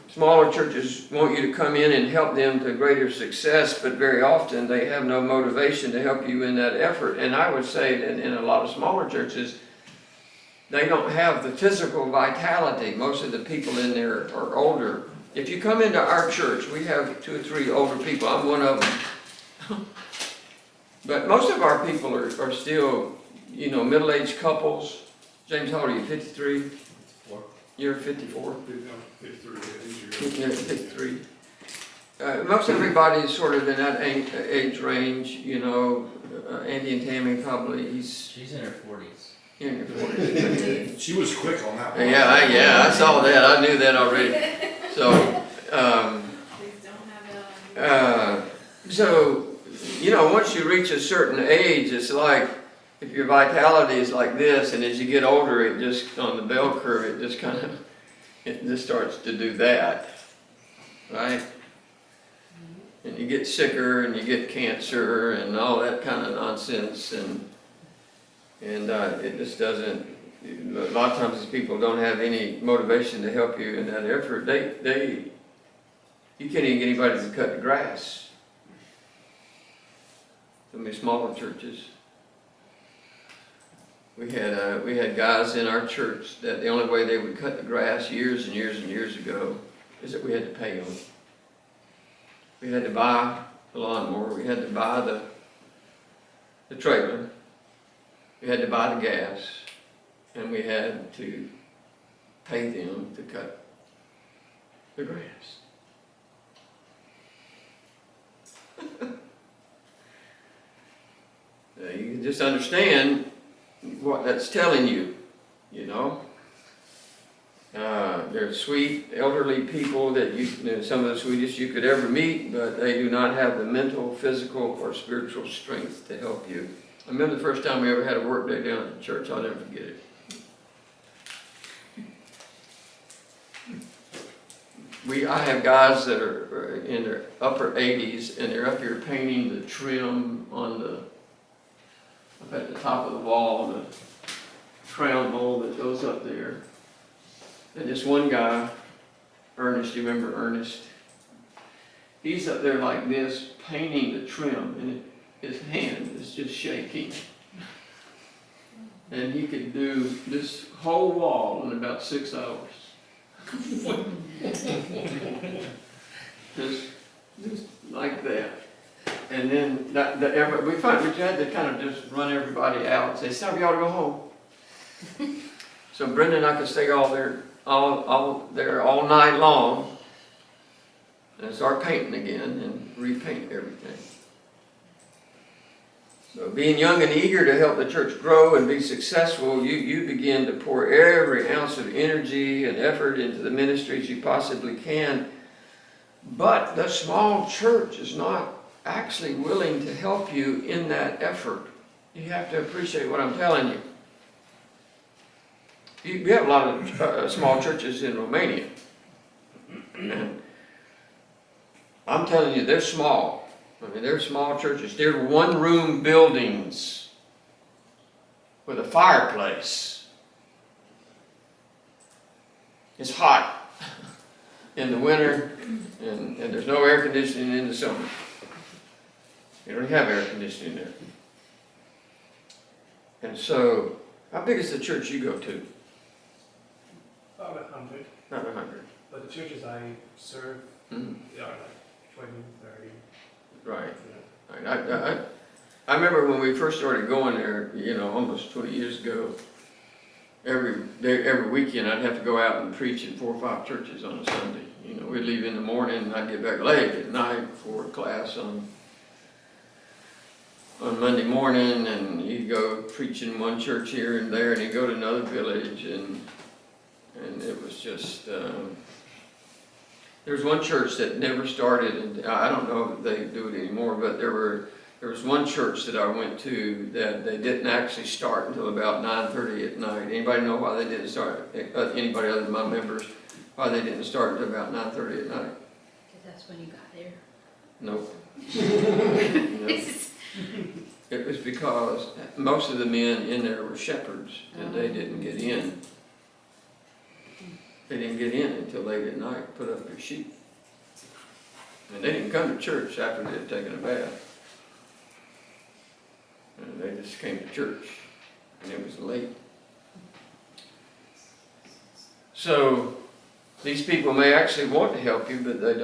Smaller churches want you to come in and help them to greater success, but very often they have no motivation to help you in that effort. And I would say that in a lot of smaller churches, they don't have the physical vitality. Most of the people in there are older if you come into our church, we have 2 or 3 older people, I'm one of them. But most of our people are still, you know, middle-aged couples. James, how old are you, 53? You're 54? 53, Yeah, 53. Most everybody is sort of in that age range, you know. Andy and Tammy probably, She's in her 40s. in your 40s. She was quick on that one. Yeah, I saw that, I knew that already. So, Please don't have it on. so, you know, once you reach a certain age, it's like, if your vitality is like this, and as you get older, it just, on the bell curve, it just kind of, it just starts to do that, right? And you get sicker, and you get cancer, and all that kind of nonsense, and it just doesn't, a lot of times these people don't have any motivation to help you in that effort. You can't even get anybody to cut the grass. Some of the smaller churches. We had guys in our church that the only way they would cut the grass years and years and years ago is that we had to pay them. We had to buy the lawnmower, we had to buy the trailer, we had to buy the gas, and we had to pay them to cut the grass. You can just understand what that's telling you, you know. They're sweet, elderly people that some of the sweetest you could ever meet, but they do not have the mental, physical, or spiritual strength to help you. I remember the first time we ever had a work day down at the church, I'll never forget it. I have guys that are in their upper 80s, and they're up here painting the trim on up at the top of the wall, the crown mold that goes up there. And this one guy, Ernest, you remember Ernest? He's up there like this, painting the trim, and his hand is just shaking. And he could do this whole wall in about 6 hours. just like that. And then we had to kind of just run everybody out and say, "Stop, you ought to go home." So Brenda and I could stay all there all night long and start painting again and repaint everything. So being young and eager to help the church grow and be successful, you begin to pour every ounce of energy and effort into the ministries you possibly can. But the small church is not actually willing to help you in that effort. You have to appreciate what I'm telling you. You have a lot of small churches in Romania. And I'm telling you, they're small. I mean, they're small churches. They're one-room buildings with a fireplace. It's hot in the winter, and there's no air conditioning in the summer. You don't have air conditioning there. And so, how big is the church you go to? About 100, Not 100. but the churches I serve Mm-hmm. are like 20, 30. Right. You know. I remember when we first started going there, you know, almost 20 years ago, every weekend I'd have to go out and preach in 4 or 5 churches on a Sunday. You know, we'd leave in the morning and I'd get back late at night before class on Monday morning, and you'd go preach in one church here and there, and you'd go to another village, and it was just, there was one church that never started, and I don't know if they do it anymore, but there was one church that I went to that they didn't actually start until about 9:30 at night. Anybody know why they didn't start, anybody other than my members, why they didn't start until about 9:30 at night? Because that's when you got there. Nope. Nope. It was because most of the men in there were shepherds, and they didn't get in. They didn't get in until late at night, put up their sheep. And they didn't come to church after they had taken a bath. And they just came to church, and it was late. So, These people may actually want to help you, but they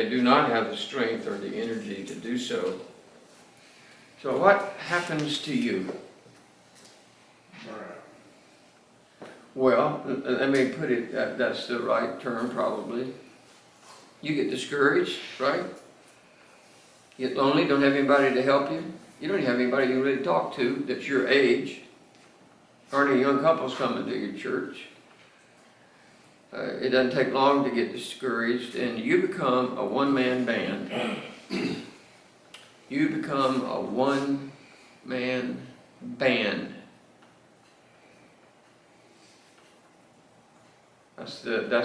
do not have the strength or the energy to do so. So what happens to you? Well, let me put it, that's the right term probably. You get discouraged, right? You get lonely, don't have anybody to help you. You don't have anybody you can really talk to that's your age. Aren't any young couples coming to your church. It doesn't take long to get discouraged, and you become a one-man band. You become a one-man band. That's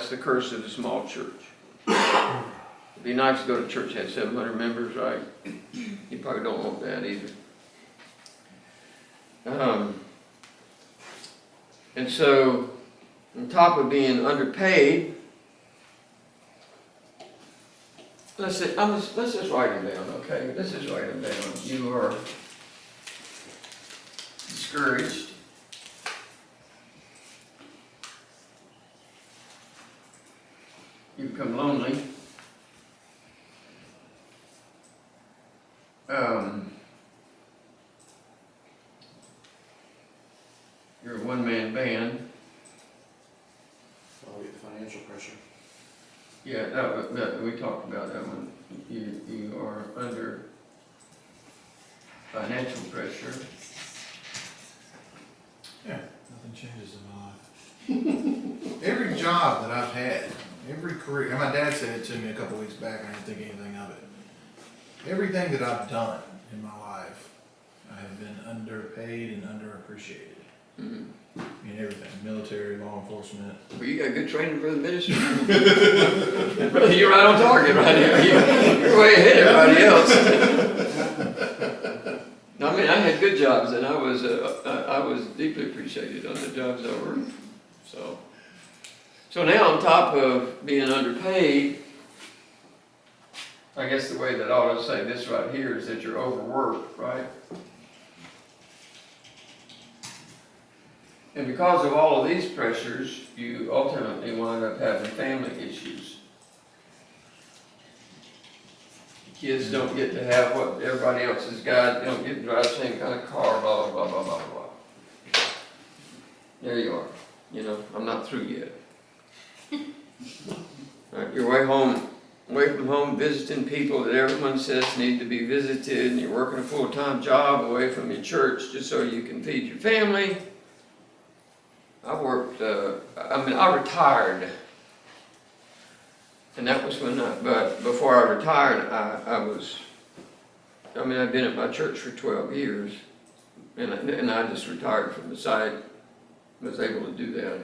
the curse of the small church. It'd be nice to go to church that had 700 members, right? You probably don't want that either. And so, on top of being underpaid, let's just write them down, okay? Let's just write them down. You are discouraged. You become lonely. You're a one-man band. Probably the financial pressure. Yeah, that we talked about that one. You are under financial pressure. Yeah, nothing changes in my life. Every job that I've had, every career, and my dad said it to me a couple weeks back, and I didn't think anything of it. Everything that I've done in my life, I have been underpaid and underappreciated. Mm-hmm. In everything, military, law enforcement. Well, you got good training for the ministry. You're right on target right here. You're way ahead of everybody else. I mean, I had good jobs, and I was deeply appreciated on the jobs I worked. So now on top of being underpaid, I guess the way that I ought to say this right here is that you're overworked, right? And because of all of these pressures, you ultimately wind up having family issues. Kids don't get to have what everybody else has got. They don't get to drive the same kind of car, blah, blah, blah, blah, blah, blah. There you are. You know, I'm not through yet. Right, you're away from home, visiting people that everyone says need to be visited, and you're working a full-time job away from your church just so you can feed your family. I retired, and that was but before I retired, I'd been at my church for 12 years, and I just retired from the site, was able to do that.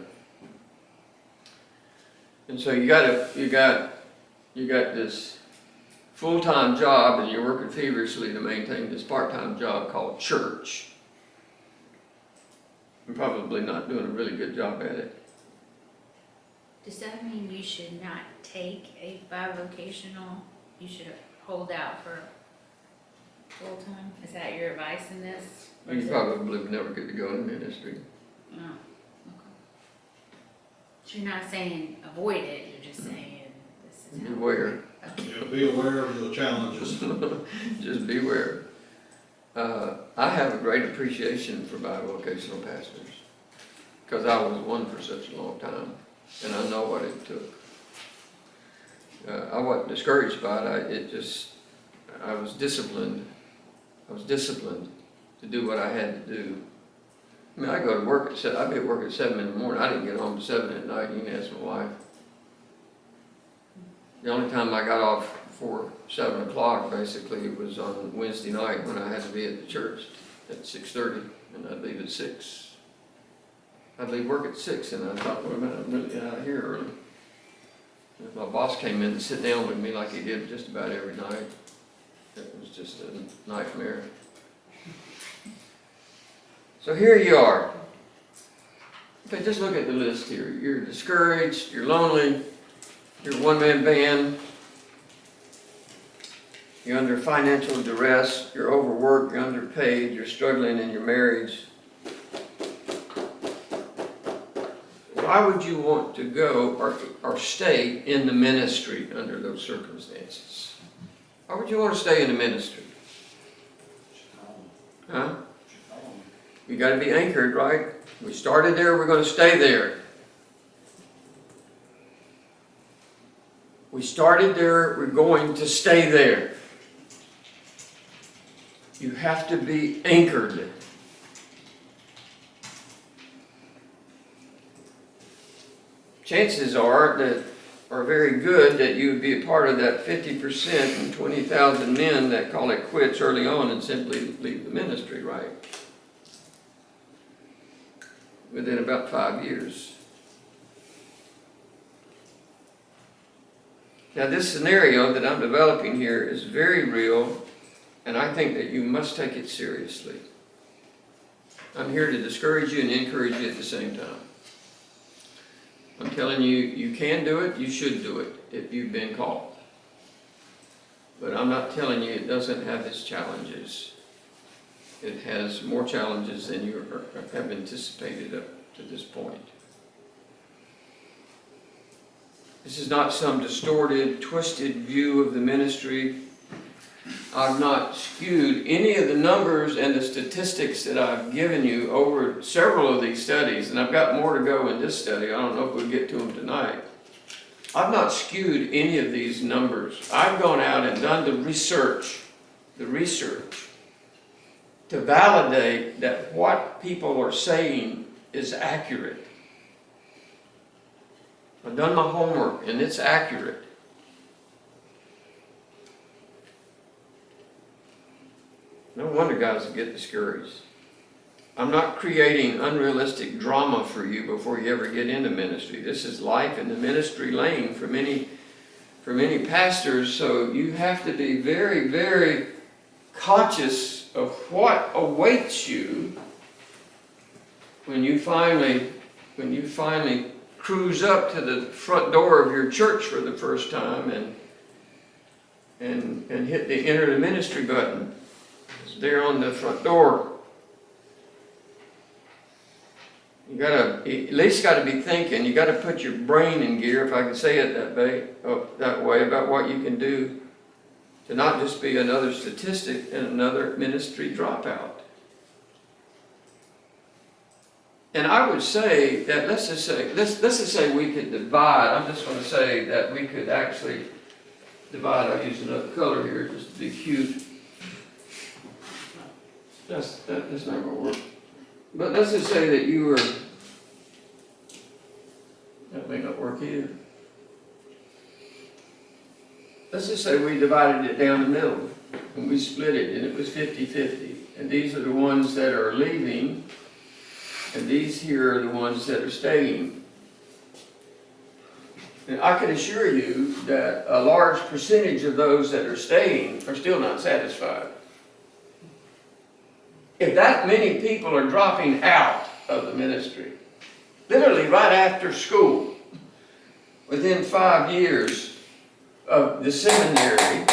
And so you got this full-time job, and you're working feverishly to maintain this part-time job called church. I'm probably not doing a really good job at it. Does that mean you should not take a bivocational, you should hold out for full-time? Is that your advice in this? Or You is it- probably would never get to go into ministry. Oh, okay. So you're not saying avoid it, you're just saying this is how. Beware. Yeah, be aware of the challenges. Just beware. I have a great appreciation for bivocational pastors, because I was one for such a long time, and I know what it took. I wasn't discouraged by it. I was disciplined. I was disciplined to do what I had to do. I mean, I'd be at work at 7 in the morning. I didn't get home till 7 at night. You can ask my wife. The only time I got off before 7 o'clock, basically, it was on Wednesday night when I had to be at the church at 6:30, and I'd leave at 6. I'd leave work at 6, and I thought, wait a minute, I'm really out of here early. And my boss came in to sit down with me like he did just about every night. It was just a nightmare. So here you are. Okay, just look at the list here. You're discouraged, you're lonely, you're a one-man band, you're under financial duress, you're overworked, you're underpaid, you're struggling in your marriage. why would you want to go or stay in the ministry under those circumstances? Why would you want to stay in the ministry? Huh? You gotta be anchored, right? We started there, we're gonna stay there. We started there, we're going to stay there. You have to be anchored. Chances are very good that you would be a part of that 50% and 20,000 men that call it quits early on and simply leave the ministry, right? Within about 5 years. Now this scenario that I'm developing here is very real, and I think that you must take it seriously. I'm here to discourage you and encourage you at the same time. I'm telling you, you can do it, you should do it if you've been called. But I'm not telling you it doesn't have its challenges. It has more challenges than you have anticipated up to this point. This is not some distorted, twisted view of the ministry. I've not skewed any of the numbers and the statistics that I've given you over several of these studies, and I've got more to go in this study. I don't know if we'll get to them tonight. I've not skewed any of these numbers. I've gone out and done the research to validate that what people are saying is accurate. I've done my homework, and it's accurate. No wonder guys get discouraged. I'm not creating unrealistic drama for you before you ever get into ministry. This is life in the ministry lane for many pastors, so you have to be very, very conscious of what awaits you when you finally cruise up to the front door of your church for the first time and hit the enter the ministry button. It's there on the front door. You gotta at least be thinking. You gotta put your brain in gear, if I can say it that way, about what you can do to not just be another statistic and another ministry dropout. And I would say that let's just say we could divide. I'm just going to say that we could actually divide. I'll use another color here just to be cute. That's not going to work. But let's just say that you were. That may not work either. Let's just say we divided it down the middle and we split it, and it was 50-50. And these are the ones that are leaving. And these here are the ones that are staying. And I can assure you that a large percentage of those that are staying are still not satisfied. If that many people are dropping out of the ministry, literally right after school, within 5 years of the seminary,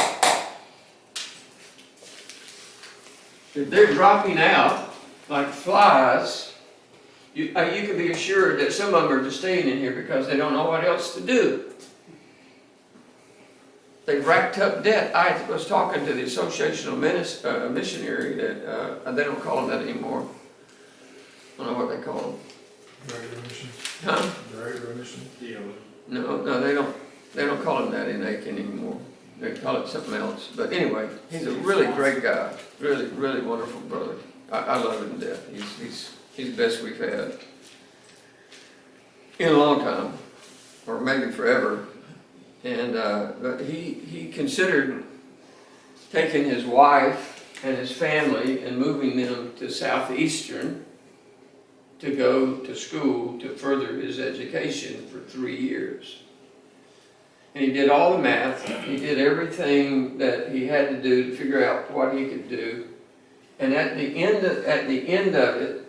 if they're dropping out like flies, you can be assured that some of them are just staying in here because they don't know what else to do. They've racked up debt. I was talking to the associational missionary that they don't call them that anymore. I don't know what they call them. Direct remission. Huh? Direct remission. Yeah. No, they don't call him that in Aiken anymore. They call it something else. But anyway, he's a really great guy. Really, really wonderful brother. I love him to death. He's the best we've had in a long time, or maybe forever. And but he considered taking his wife and his family and moving them to Southeastern to go to school to further his education for 3 years. And he did all the math. He did everything that he had to do to figure out what he could do. And at the end of it,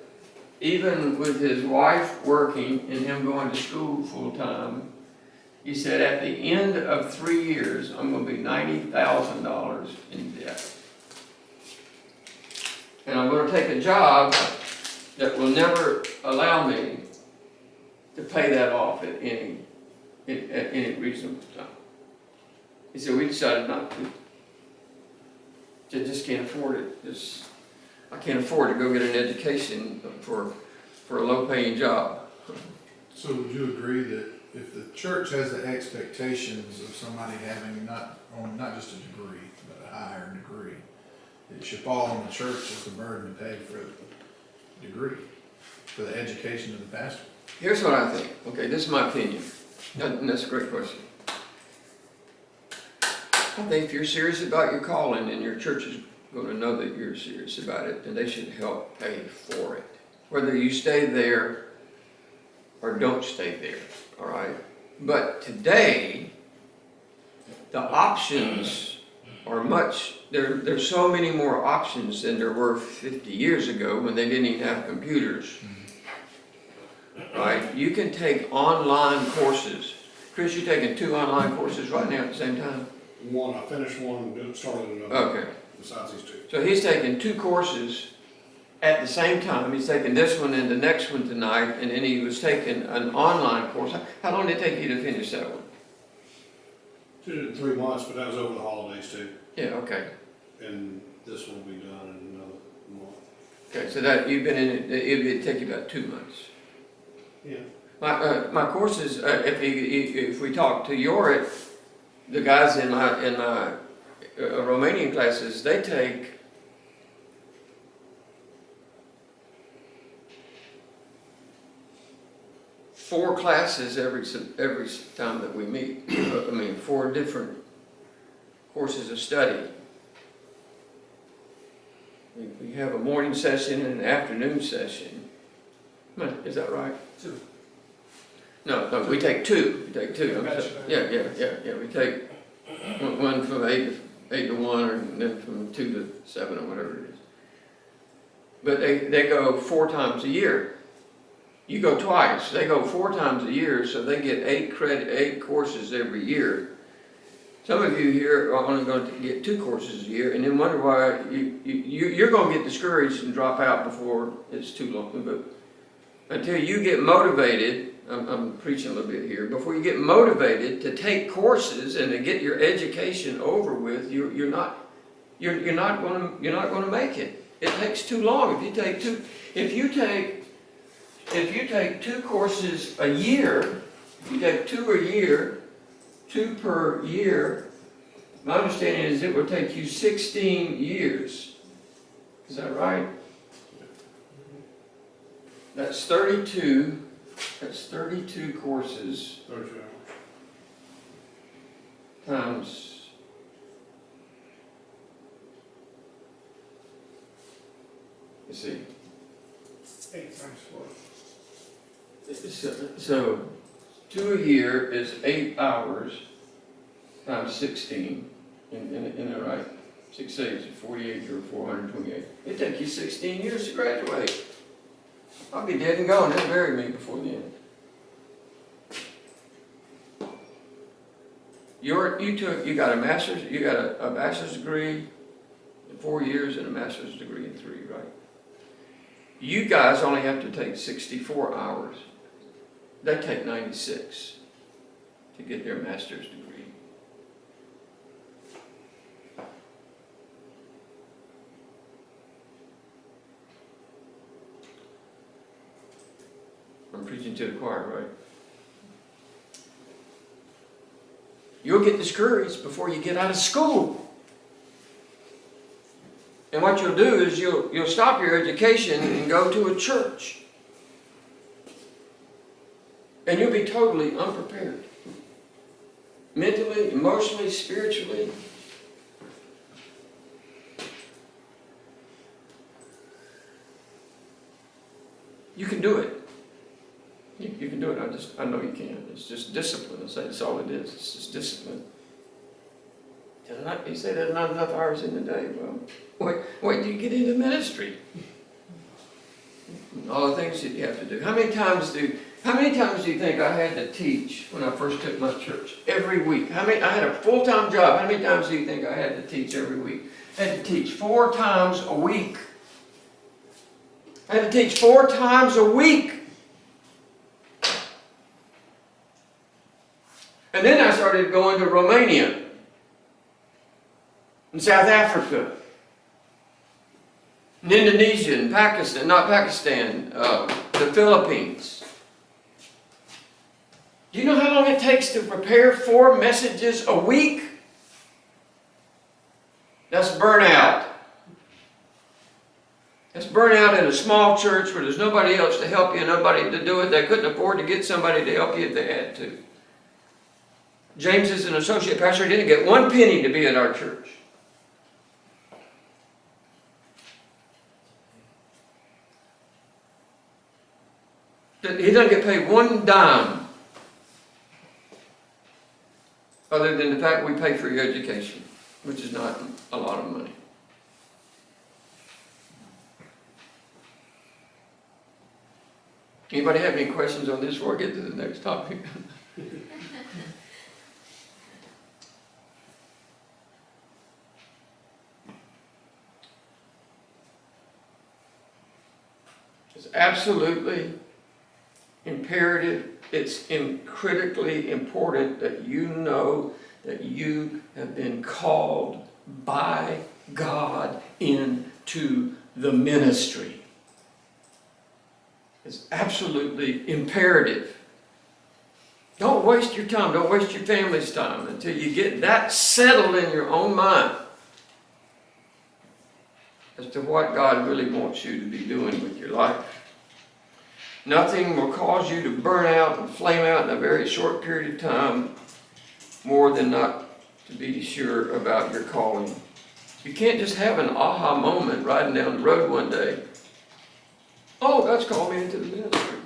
even with his wife working and him going to school full time, he said, at the end of 3 years, I'm going to be $90,000 in debt. And I'm going to take a job that will never allow me to pay that off at any reasonable time. He said, we decided not to. Just can't afford it. I can't afford to go get an education for a low-paying job. So would you agree that if the church has the expectations of somebody having not just a degree, but a higher degree, it should fall on the church as the burden to pay for the degree, for the education of the pastor? Here's what I think. Okay, this is my opinion. And that's a great question. I think if you're serious about your calling and your church is going to know that you're serious about it, then they should help pay for it. Whether you stay there or don't stay there, all right? But today, the options are there's so many more options than there were 50 years ago when they didn't even have computers. Right? You can take online courses. Chris, you're taking 2 online courses right now at the same time? One, I finished one and started another. Okay. Besides these 2. So he's taking 2 courses at the same time. He's taking this one and the next one tonight, and then he was taking an online course. How long did it take you to finish that one? Did it in 3 months, but that was over the holidays too. Yeah, okay. And this will be done in another month. Okay, so that you've been in it, it'd take you about 2 months. Yeah. My courses, if we talk to Yorit, the guys in my Romanian classes, they take four classes every time that we meet. I mean, 4 different courses of study. We have a morning session and an afternoon session. Is that right? 2. No, we take 2. We take 2. Gotcha. Yeah. We take one from 8 to 1, or then from 2 to 7, or whatever it is. But they go 4 times a year. You go twice. They go 4 times a year, so they get 8 courses every year. Some of you here are only going to get 2 courses a year, and then wonder why you're going to get discouraged and drop out before it's too long. But until you get motivated, I'm preaching a little bit here. Before you get motivated to take courses and to get your education over with, you're not going to make it. It takes too long. If you take 2 courses a year, if you take 2 a year, 2 per year, my understanding is it will take you 16 years. Is that right? That's 32. That's 32 courses 32 hours. times. You see. 8 times 4. So 2 a year is 8 hours times 16. Isn't that right? 6 days is 48 or 428. It took you 16 years to graduate. I'll be dead and gone. They'll bury me before the end. You got a master's, you got a bachelor's degree in 4 years and a master's degree in 3, right? You guys only have to take 64 hours. They take 96 to get their master's degree. I'm preaching to the choir, right? You'll get discouraged before you get out of school. And what you'll do is you'll stop your education and go to a church. And you'll be totally unprepared. Mentally, emotionally, spiritually. You can do it. You can do it. I know you can. It's just discipline. That's all it is. It's just discipline. You say there's not enough hours in the day. Well, wait till you get into ministry. All the things that you have to do. How many times do you think I had to teach when I first took my church? Every week. I had a full-time job. How many times do you think I had to teach every week? I had to teach 4 times a week. I had to teach 4 times a week. started going to Romania and South Africa and Indonesia and Pakistan, not Pakistan, the Philippines. Do you know how long it takes to prepare 4 messages a week? That's burnout. That's burnout in a small church where there's nobody else to help you, nobody to do it. They couldn't afford to get somebody to help you if they had to. James is an associate pastor. He didn't get 1 penny to be at our church. He doesn't get paid 1 dime other than the fact we pay for your education, which is not a lot of money. Anybody have any questions on this before I get to the next topic? It's absolutely imperative, it's critically important that you know that you have been called by God into the ministry. It's absolutely imperative. Don't waste your time, don't waste your family's time until you get that settled in your own mind as to what God really wants you to be doing with your life. Nothing will cause you to burn out and flame out in a very short period of time more than not to be sure about your calling. You can't just have an aha moment riding down the road one day. Oh, God's called me into the ministry.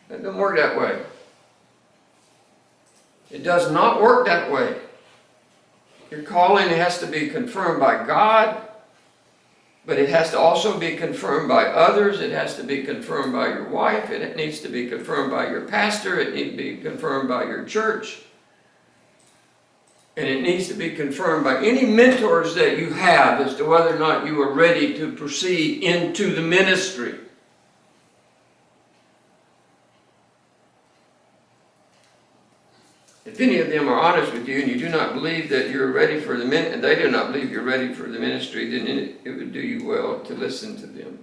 That doesn't work that way. It does not work that way. Your calling has to be confirmed by God, but it has to also be confirmed by others. It has to be confirmed by your wife. It needs to be confirmed by your pastor. It needs to be confirmed by your church. And it needs to be confirmed by any mentors that you have as to whether or not you are ready to proceed into the ministry. If any of them are honest with you and you do not believe that you're ready for the ministry, and they do not believe you're ready for the ministry, then it would do you well to listen to them.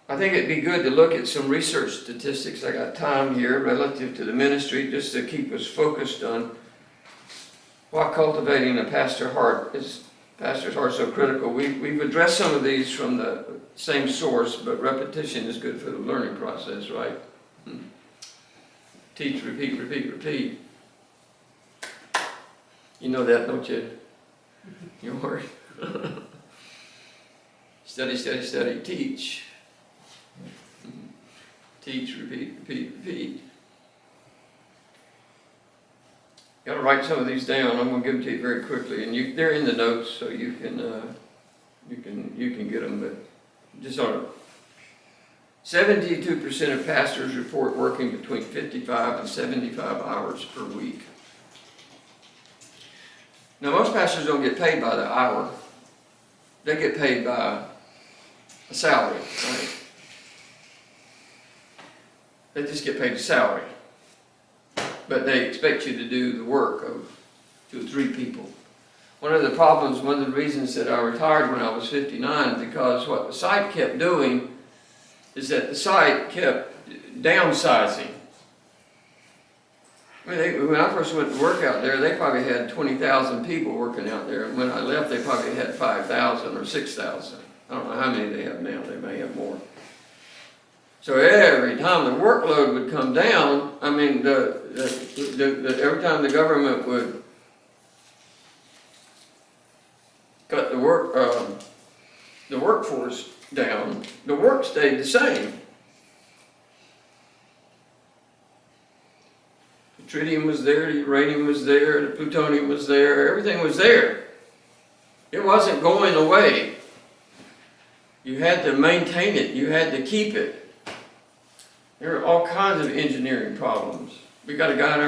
I think it'd be good to look at some research statistics. I got time here relative to the ministry just to keep us focused on why cultivating a pastor's heart is so critical. We've addressed some of these from the same source, but repetition is good for the learning process, right? Teach, repeat, repeat, repeat. You know that, don't you? Your word. Study, study, study, teach. Teach, repeat, repeat, repeat. You got to write some of these down. I'm going to give them to you very quickly, and they're in the notes, so you can get them. But just on 72% of pastors report working between 55 and 75 hours per week. Now, most pastors don't get paid by the hour. They get paid by a salary, right? They just get paid a salary. But they expect you to do the work of 2 or 3 people. One of the reasons that I retired when I was 59, because what the site kept doing is that the site kept downsizing. I mean, when I first went to work out there, they probably had 20,000 people working out there. And when I left, they probably had 5,000 or 6,000. I don't know how many they have now. They may have more. So every time the workload would come down, I mean, every time the government would cut the workforce down, the work stayed the same. The tritium was there, the uranium was there, the plutonium was there, everything was there. It wasn't going away. You had to maintain it, you had to keep it. There are all kinds of engineering problems. We got a guy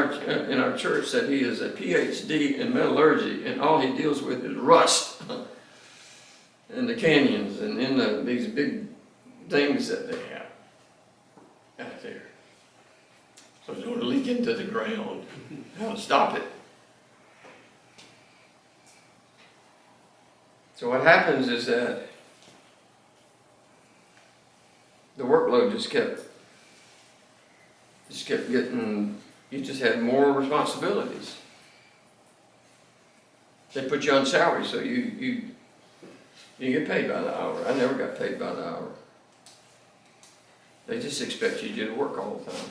in our church that he is a PhD in metallurgy, and all he deals with is rust in the canyons and in these big things that they have out there. It's going to leak into the ground. How to stop it? So what happens is that the workload just kept getting, you just had more responsibilities. They put you on salary, so you get paid by the hour. I never got paid by the hour. They just expect you to work all the time.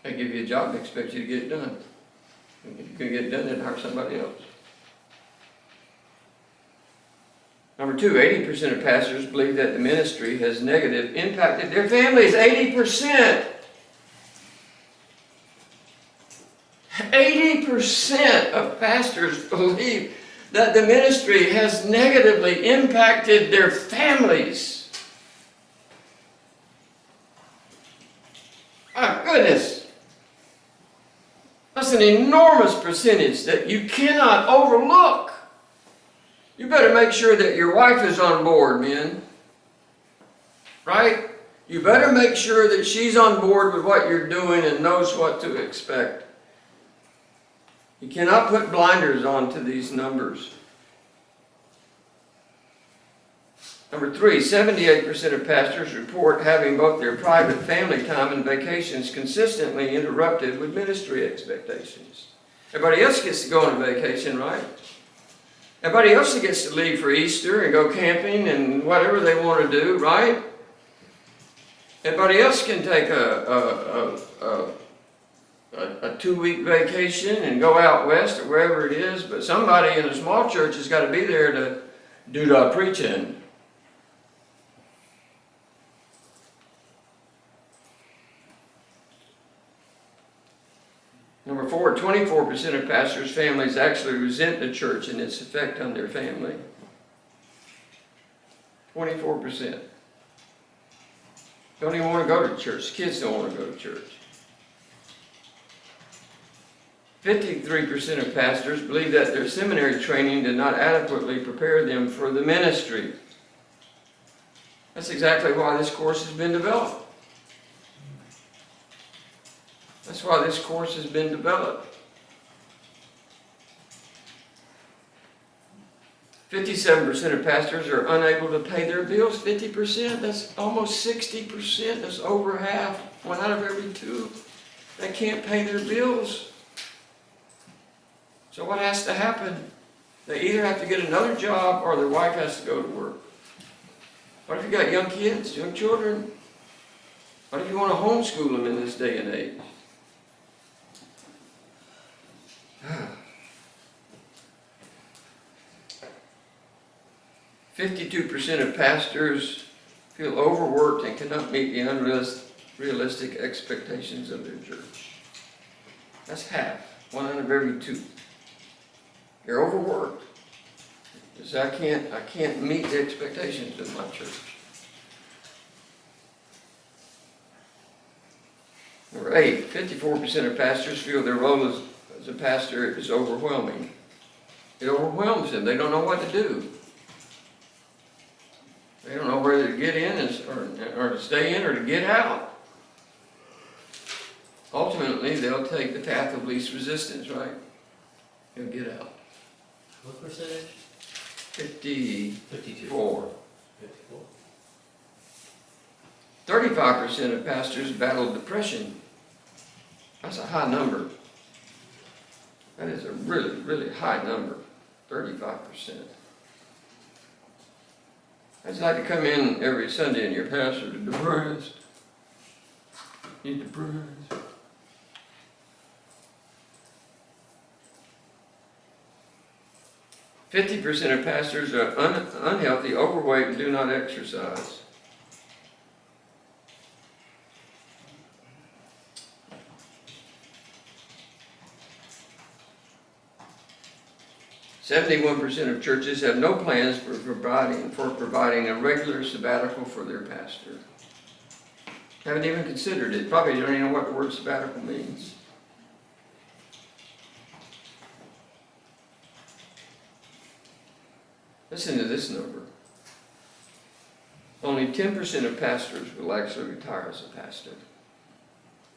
They give you a job and expect you to get it done. If you can get it done, then hire somebody else. Number two, 80% of pastors believe that the ministry has negatively impacted their families. 80%! 80% of pastors believe that the ministry has negatively impacted their families. My goodness! That's an enormous percentage that you cannot overlook. You better make sure that your wife is on board, men. Right? You better make sure that she's on board with what you're doing and knows what to expect. You cannot put blinders on to these numbers. Number three, 78% of pastors report having both their private family time and vacations consistently interrupted with ministry expectations. Everybody else gets to go on a vacation, right? Everybody else gets to leave for Easter and go camping and whatever they want to do, right? Everybody else can take a 2-week vacation and go out west or wherever it is, but somebody in a small church has got to be there to do the preaching. Number four, 24% of pastors' families actually resent the church and its effect on their family. 24%. Don't even want to go to church. Kids don't want to go to church. 53% of pastors believe that their seminary training did not adequately prepare them for the ministry. That's exactly why this course has been developed. That's why this course has been developed. 57% of pastors are unable to pay their bills. 50%, that's almost 60%. That's over half. 1 out of every 2 that can't pay their bills. So what has to happen? They either have to get another job or their wife has to go to work. What if you got young kids, young children? What if you want to homeschool them in this day and age? 52% of pastors feel overworked and cannot meet the unrealistic expectations of their church. That's half, 1 out of every 2. You're overworked. Because I can't meet the expectations of my church. Number 8, 54% of pastors feel their role as a pastor is overwhelming. It overwhelms them. They don't know what to do. They don't know whether to get in or to stay in or to get out. Ultimately, they'll take the path of least resistance, right? They'll get out. What percentage? 54. 54. 35% of pastors battle depression. That's a high number. That is a really, really high number. 35%. I'd like to come in every Sunday and your pastor is depressed. He's depressed. %50 of pastors are unhealthy, overweight, and do not exercise. %71 of churches have no plans for providing a regular sabbatical for their pastor. Haven't even considered it. Probably don't even know what the word sabbatical means. Listen to this number. Only 10% of pastors will actually retire as a pastor.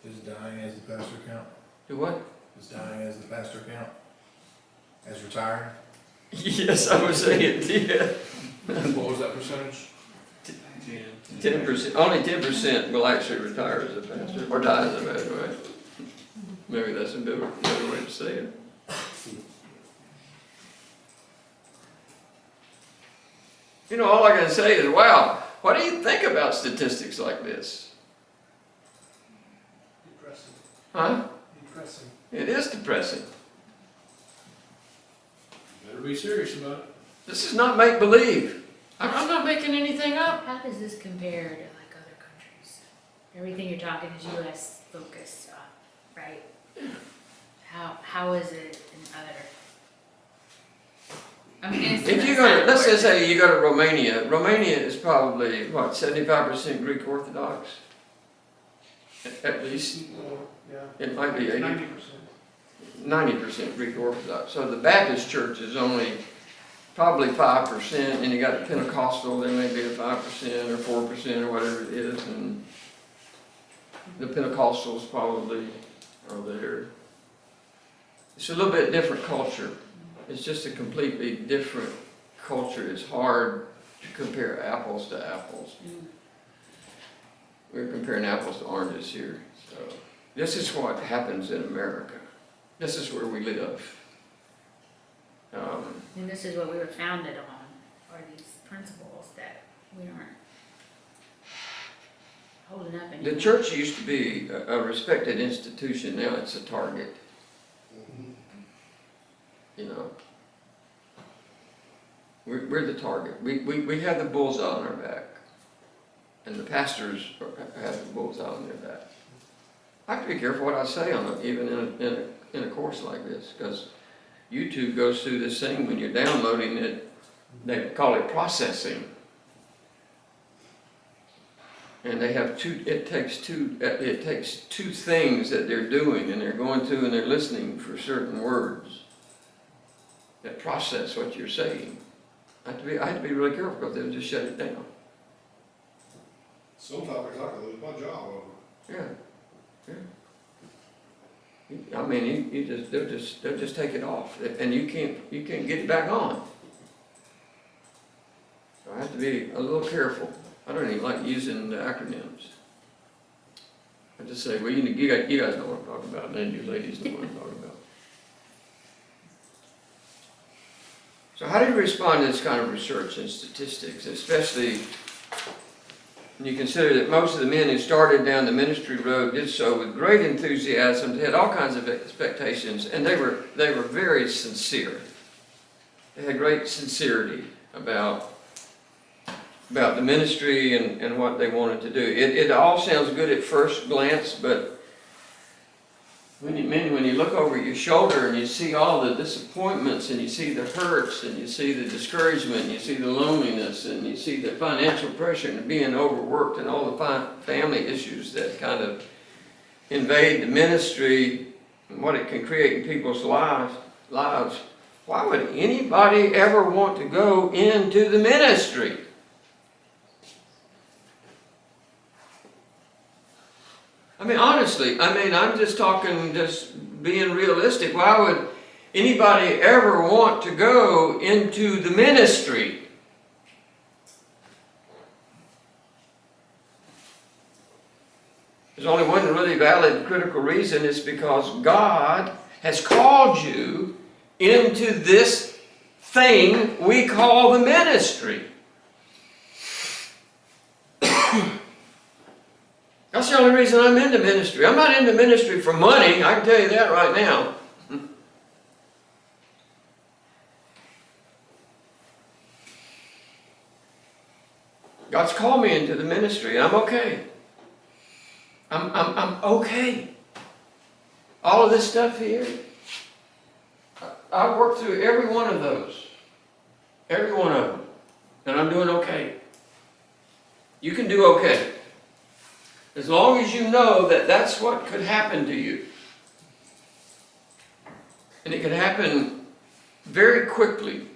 Does dying as the pastor count? Do what? Does dying as the pastor count? As retiring? Yes, I would say it did. What was that percentage? 10%, only 10% will actually retire as a pastor, or die as a pastor, right? Maybe that's a better way to say it. You know, all I can say is, wow, what do you think about statistics like this? Depressing, Huh? depressing. It is depressing. Better be serious about it. This is not make-believe. I'm not making anything up. How does this compare to like other countries? Everything you're talking is US focused, right? How is it in other? I mean, If you go to, let's just say you go to Romania. Romania is probably, what, 75% Greek Orthodox? At least. Yeah, It might be 80, 90%. 90% Greek Orthodox. So the Baptist church is only probably 5%, and you got the Pentecostal, there may be a 5% or 4% or whatever it is, and the Pentecostals probably are there. It's a little bit different culture. It's just a completely different culture. It's hard to compare apples to apples. We're comparing apples to oranges here. So this is what happens in America. This is where we live. And this is what we were founded on, are these principles that we aren't holding up anymore. The church used to be a respected institution. Now it's a target. You know, we're the target. We have the bullseye on our back, and the pastors have the bullseye on their back. I have to be careful what I say on it, even in a course like this, because YouTube goes through this thing when you're downloading it. They call it processing, and they have it takes two things that they're doing, and they're going through and they're listening for certain words that process what you're saying. I have to be really careful because they'll just shut it down. Some topics I could lose my job over. Yeah. I mean, they'll just take it off, and you can't get it back on. So I have to be a little careful. I don't even like using the acronyms. I just say, well, you guys know what I'm talking about, and then you ladies know what I'm talking about. So how do you respond to this kind of research and statistics, especially when you consider that most of the men who started down the ministry road did so with great enthusiasm, they had all kinds of expectations, and they were very sincere. They had great sincerity about the ministry and what they wanted to do. It all sounds good at first glance, but when you look over your shoulder and you see all the disappointments and you see the hurts and you see the discouragement and you see the loneliness and you see the financial pressure and being overworked and all the family issues that kind of invade the ministry and what it can create in people's lives, why would anybody ever want to go into the ministry? I mean, honestly, I'm just talking, just being realistic. Why would anybody ever want to go into the ministry? There's only one really valid critical reason. It's because God has called you into this thing we call the ministry. That's the only reason I'm into ministry. I'm not into ministry for money, I can tell you that right now. God's called me into the ministry, and I'm okay. I'm okay. All of this stuff here, I've worked through every one of those. Every one of them. And I'm doing okay. You can do okay. As long as you know that that's what could happen to you. And it can happen very quickly.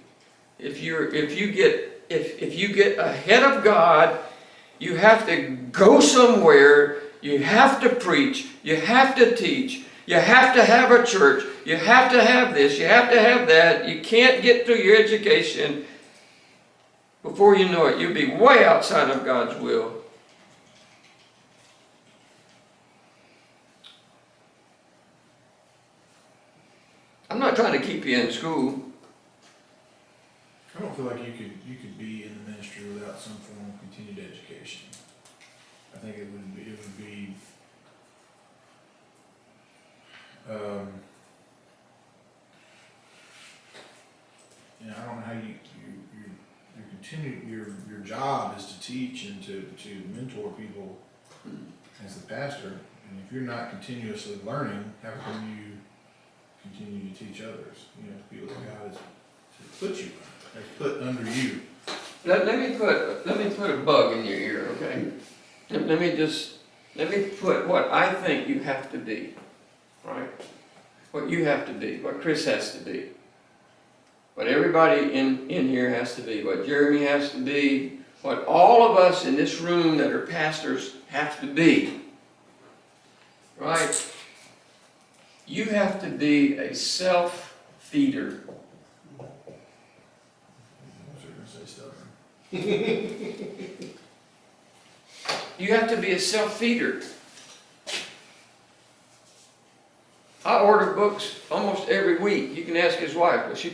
If you get ahead of God, you have to go somewhere you have to preach, you have to teach, you have to have a church, you have to have this, you have to have that. You can't get through your education. Before you know it, you'll be way outside of God's will. I'm not trying to keep you in school. I don't feel like you could be in the ministry without some form of continued education. I think it would be, I don't know how you continue, your job is to teach and to mentor people as the pastor. And if you're not continuously learning, how can you continue to teach others? You know, people that God has put under you. Let me put a bug in your ear, okay? Let me put what I think you have to be, right? What you have to be, what Chris has to be, what everybody in here has to be, what Jeremy has to be, what all of us in this room that are pastors have to be, right? You have to be a self-feeder. I was going to say stubborn. You have to be a self-feeder. I order books almost every week. You can ask his wife, but she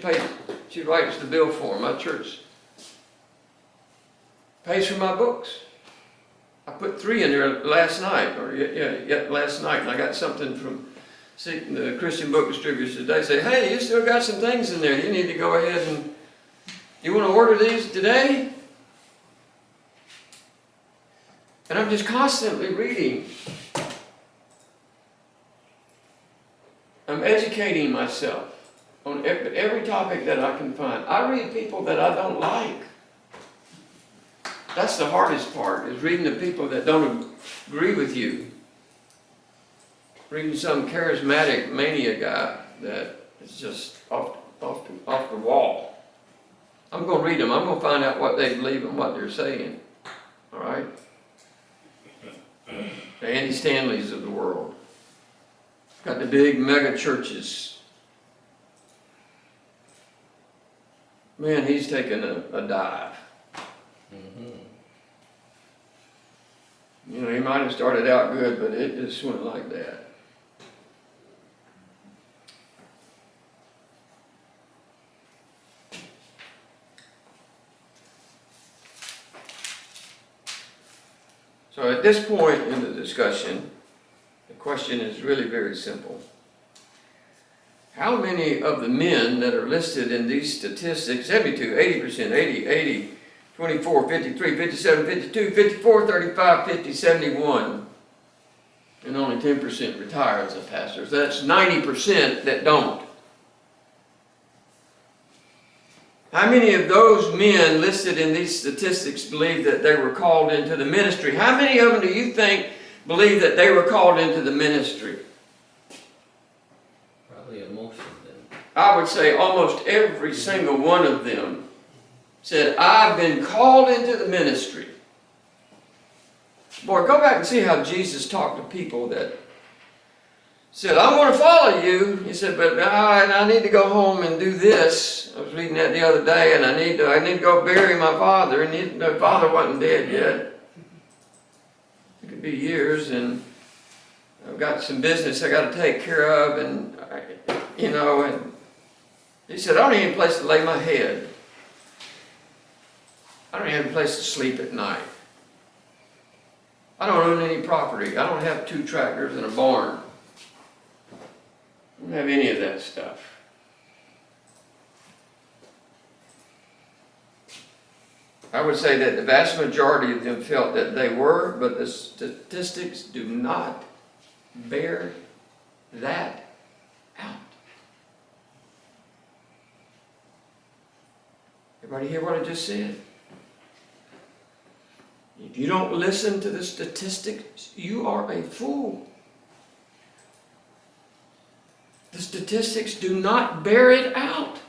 writes the bill for him. My church pays for my books. I put 3 in there last night, last night, and I got something from the Christian book distributors today. Say, hey, you still got some things in there. You need to go ahead and, you want to order these today? And I'm just constantly reading. I'm educating myself on every topic that I can find. I read people that I don't like. That's the hardest part, is reading the people that don't agree with you. Reading some charismatic mania guy that is just off the wall. I'm going to read them. I'm going to find out what they believe and what they're saying. All right? The Andy Stanleys of the world. Got the big mega churches. Man, he's taken a dive. You know, he might have started out good, but it just went like that. So at this point in the discussion, the question is really very simple. How many of the men that are listed in these statistics, 72, 80%, 80, 24, 53, 57, 52, 54, 35, 50, 71, and only 10% retire as a pastor? So that's 90% that don't. How many of those men listed in these statistics believe that they were called into the ministry? How many of them do you think believe that they were called into the ministry? Probably most of them. I would say almost every single one of them said, I've been called into the ministry. Boy, go back and see how Jesus talked to people that said, I'm going to follow you. He said, but I need to go home and do this. I was reading that the other day, and I need to go bury my father. And my father wasn't dead yet. It could be years, and I've got some business I got to take care of, and and he said, I don't even have a place to lay my head. I don't even have a place to sleep at night. I don't own any property. I don't have 2 tractors and a barn. I don't have any of that stuff. I would say that the vast majority of them felt that they were, but the statistics do not bear that out. Everybody hear what I just said? If you don't listen to the statistics, you are a fool. The statistics do not bear it out.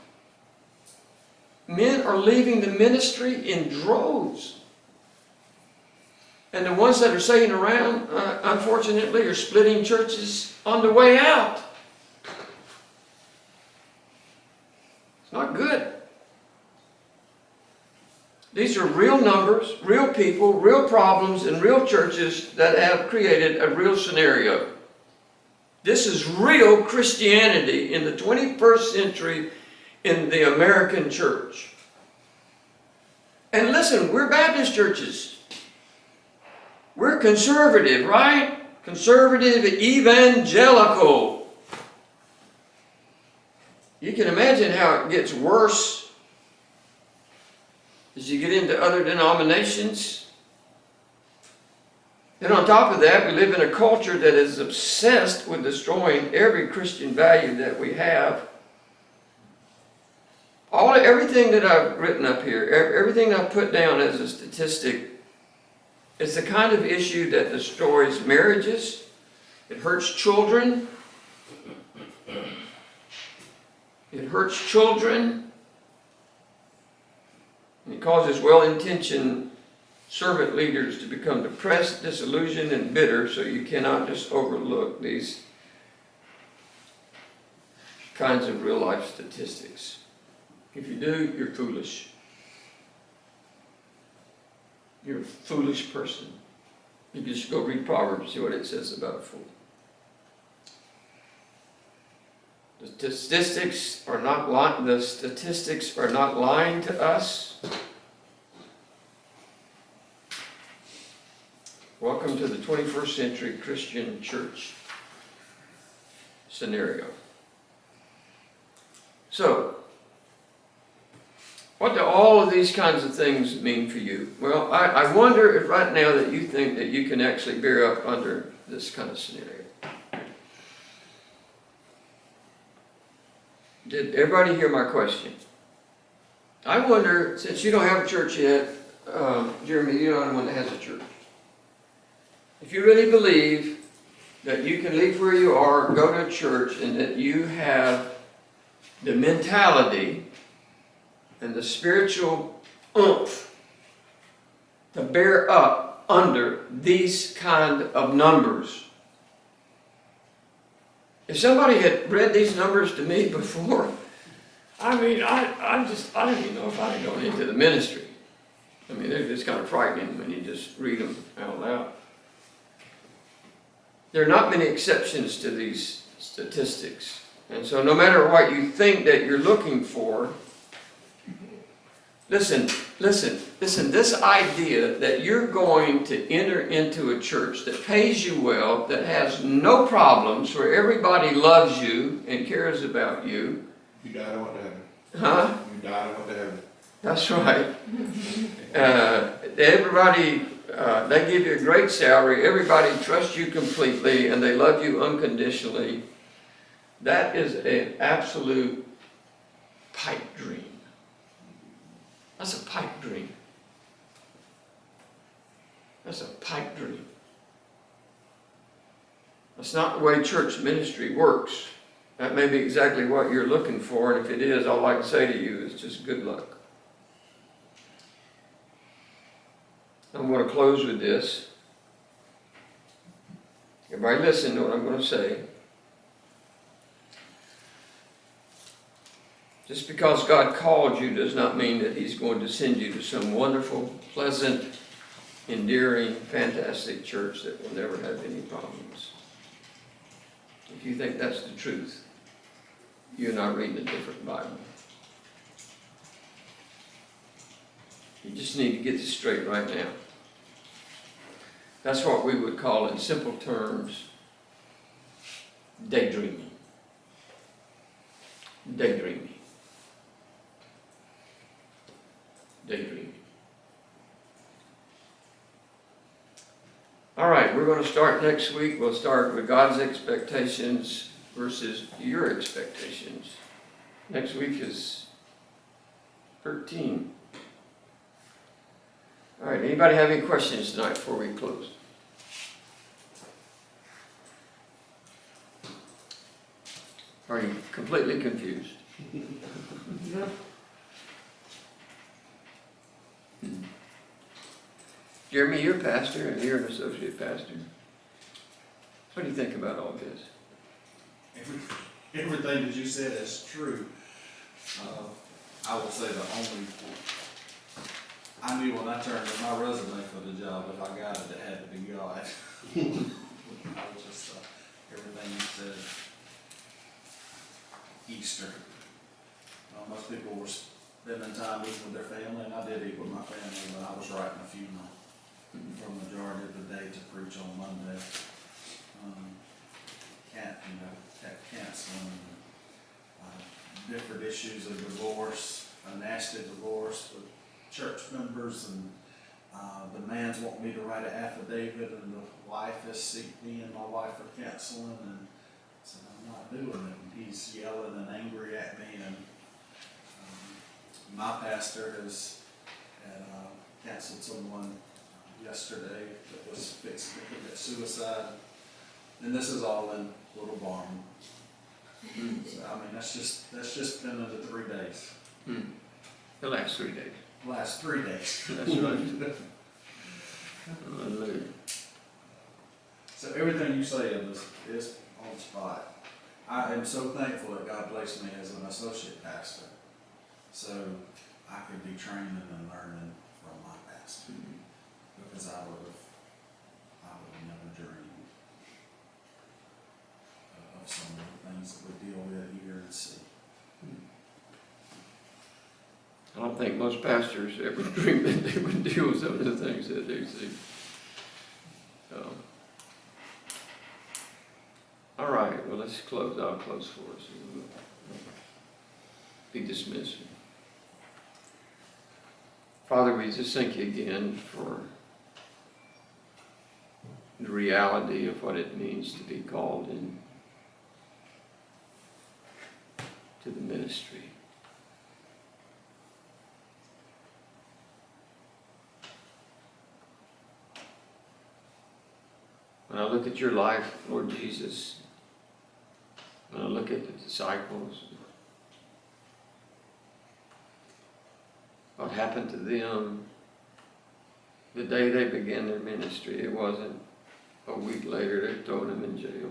Men are leaving the ministry in droves. And the ones that are staying around, unfortunately, are splitting churches on the way out. It's not good. These are real numbers, real people, real problems, and real churches that have created a real scenario. This is real Christianity in the 21st century in the American church. And listen, we're Baptist churches. We're conservative, right? Conservative, evangelical. You can imagine how it gets worse as you get into other denominations. And on top of that, we live in a culture that is obsessed with destroying every Christian value that we have. Everything that I've written up here, everything I've put down as a statistic, it's the kind of issue that destroys marriages. It hurts children. It hurts children. And it causes well-intentioned servant leaders to become depressed, disillusioned, and bitter, so you cannot just overlook these kinds of real-life statistics. If you do, you're foolish. You're a foolish person. You can just go read Proverbs, see what it says about a fool. The statistics are not lying to us. Welcome to the 21st century Christian church scenario. So, what do all of these kinds of things mean for you? Well, I wonder if right now that you think that you can actually bear up under this kind of scenario. Did everybody hear my question? I wonder, since you don't have a church yet, Jeremy, you're not the one that has a church. If you really believe that you can leave where you are, go to a church, and that you have the mentality and the spiritual oomph to bear up under these kind of numbers. If somebody had read these numbers to me before, I don't even know if I'd have gone into the ministry. I mean, they're just kind of frightening when you just read them out loud. There are not many exceptions to these statistics. And so no matter what you think that you're looking for, listen, this idea that you're going to enter into a church that pays you well, that has no problems, where everybody loves you and cares about you. You died and went to heaven. Huh? You died and went to heaven. That's right. Everybody, they give you a great salary, everybody trusts you completely, and they love you unconditionally. That is an absolute pipe dream. That's a pipe dream. That's a pipe dream. That's not the way church ministry works. That may be exactly what you're looking for, and if it is, all I can say to you is just good luck. I'm going to close with this. Everybody listen to what I'm going to say. Just because God called you does not mean that He's going to send you to some wonderful, pleasant, endearing, fantastic church that will never have any problems. If you think that's the truth, you're not reading a different Bible. You just need to get this straight right now. That's what we would call, in simple terms, daydreaming. Daydreaming. Daydreaming. All right, we're going to start next week. We'll start with God's expectations versus your expectations. Next week is 13. All right, anybody have any questions tonight before we close? Are you completely confused? Jeremy, you're a pastor and you're an associate pastor. What do you think about all this? Everything that you said is true. I will say I knew when I turned in my resume for the job, if I got it, it had to be God. I was just, everything you said, Easter. Most people were spending time eating with their family, and I did eat with my family when I was writing a funeral for the majority of the day to preach on Monday. Canceling, different issues of divorce, a nasty divorce with church members, and the man's wanting me to write an affidavit, and the wife has seeked me and my wife for counseling, and I said, I'm not doing it, and he's yelling and angry at me, and my pastor had counseled someone yesterday that was fixing to commit suicide, and this is all in Little Barn. So, I mean, that's just been in the 3 days. The last 3 days. Last 3 days. That's right. Hallelujah. So everything you say is on spot. I am so thankful that God placed me as an associate pastor, so I could be training and learning from my pastor, because I would have never dreamed of some of the things that we deal with here and see. I don't think most pastors ever dreamed that they would deal with some of the things that they see. All right, well, let's close. I'll close for us. We'll be dismissed. Father, we just thank you again for the reality of what it means to be called in to the ministry. When I look at your life, Lord Jesus, when I look at the disciples, what happened to them the day they began their ministry, it wasn't a week later they thrown them in jail,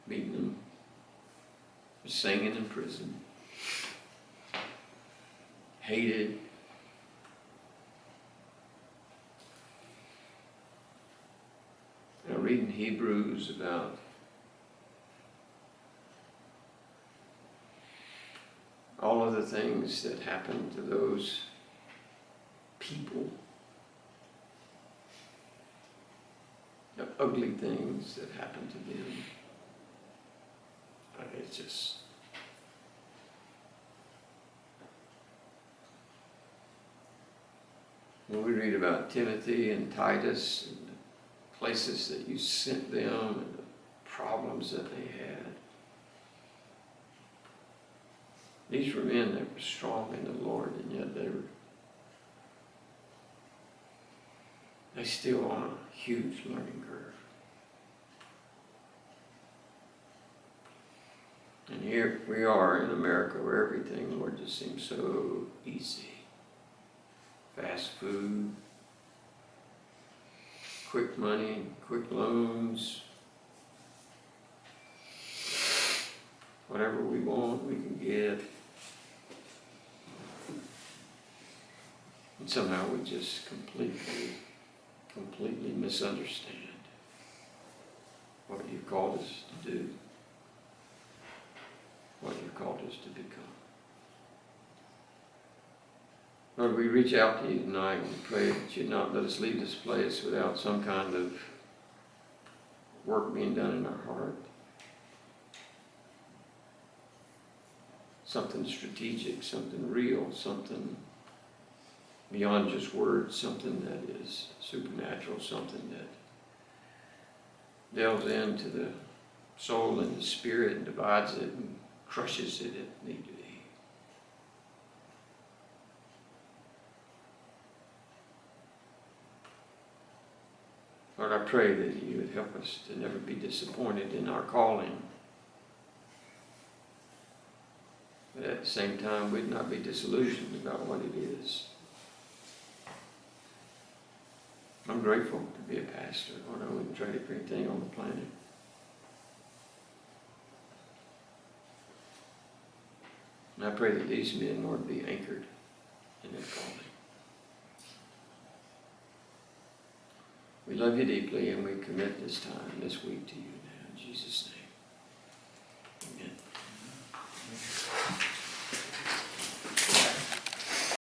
beating them, singing in prison, hated. I read in Hebrews about all of the things that happened to those people, the ugly things that happened to them. It's just, when we read about Timothy and Titus and the places that you sent them and the problems that they had, these were men that were strong in the Lord, and yet they still on a huge learning curve. And here we are in America where everything, Lord, just seems so easy. Fast food, quick money, quick loans. Whatever we want, we can get. And somehow we just completely misunderstand what you've called us to do, what you've called us to become. Lord, we reach out to you tonight and pray that you not let us leave this place without some kind of work being done in our heart. Something strategic, something real, something beyond just words, something that is supernatural, something that delves into the soul and the spirit and divides it and crushes it if need be. Lord, I pray that you would help us to never be disappointed in our calling. But at the same time, we'd not be disillusioned about what it is. I'm grateful to be a pastor. Lord, I wouldn't trade it for anything on the planet. And I pray that these men, Lord, be anchored in their calling. We love you deeply, and we commit this time, this week to you now, in Jesus' name.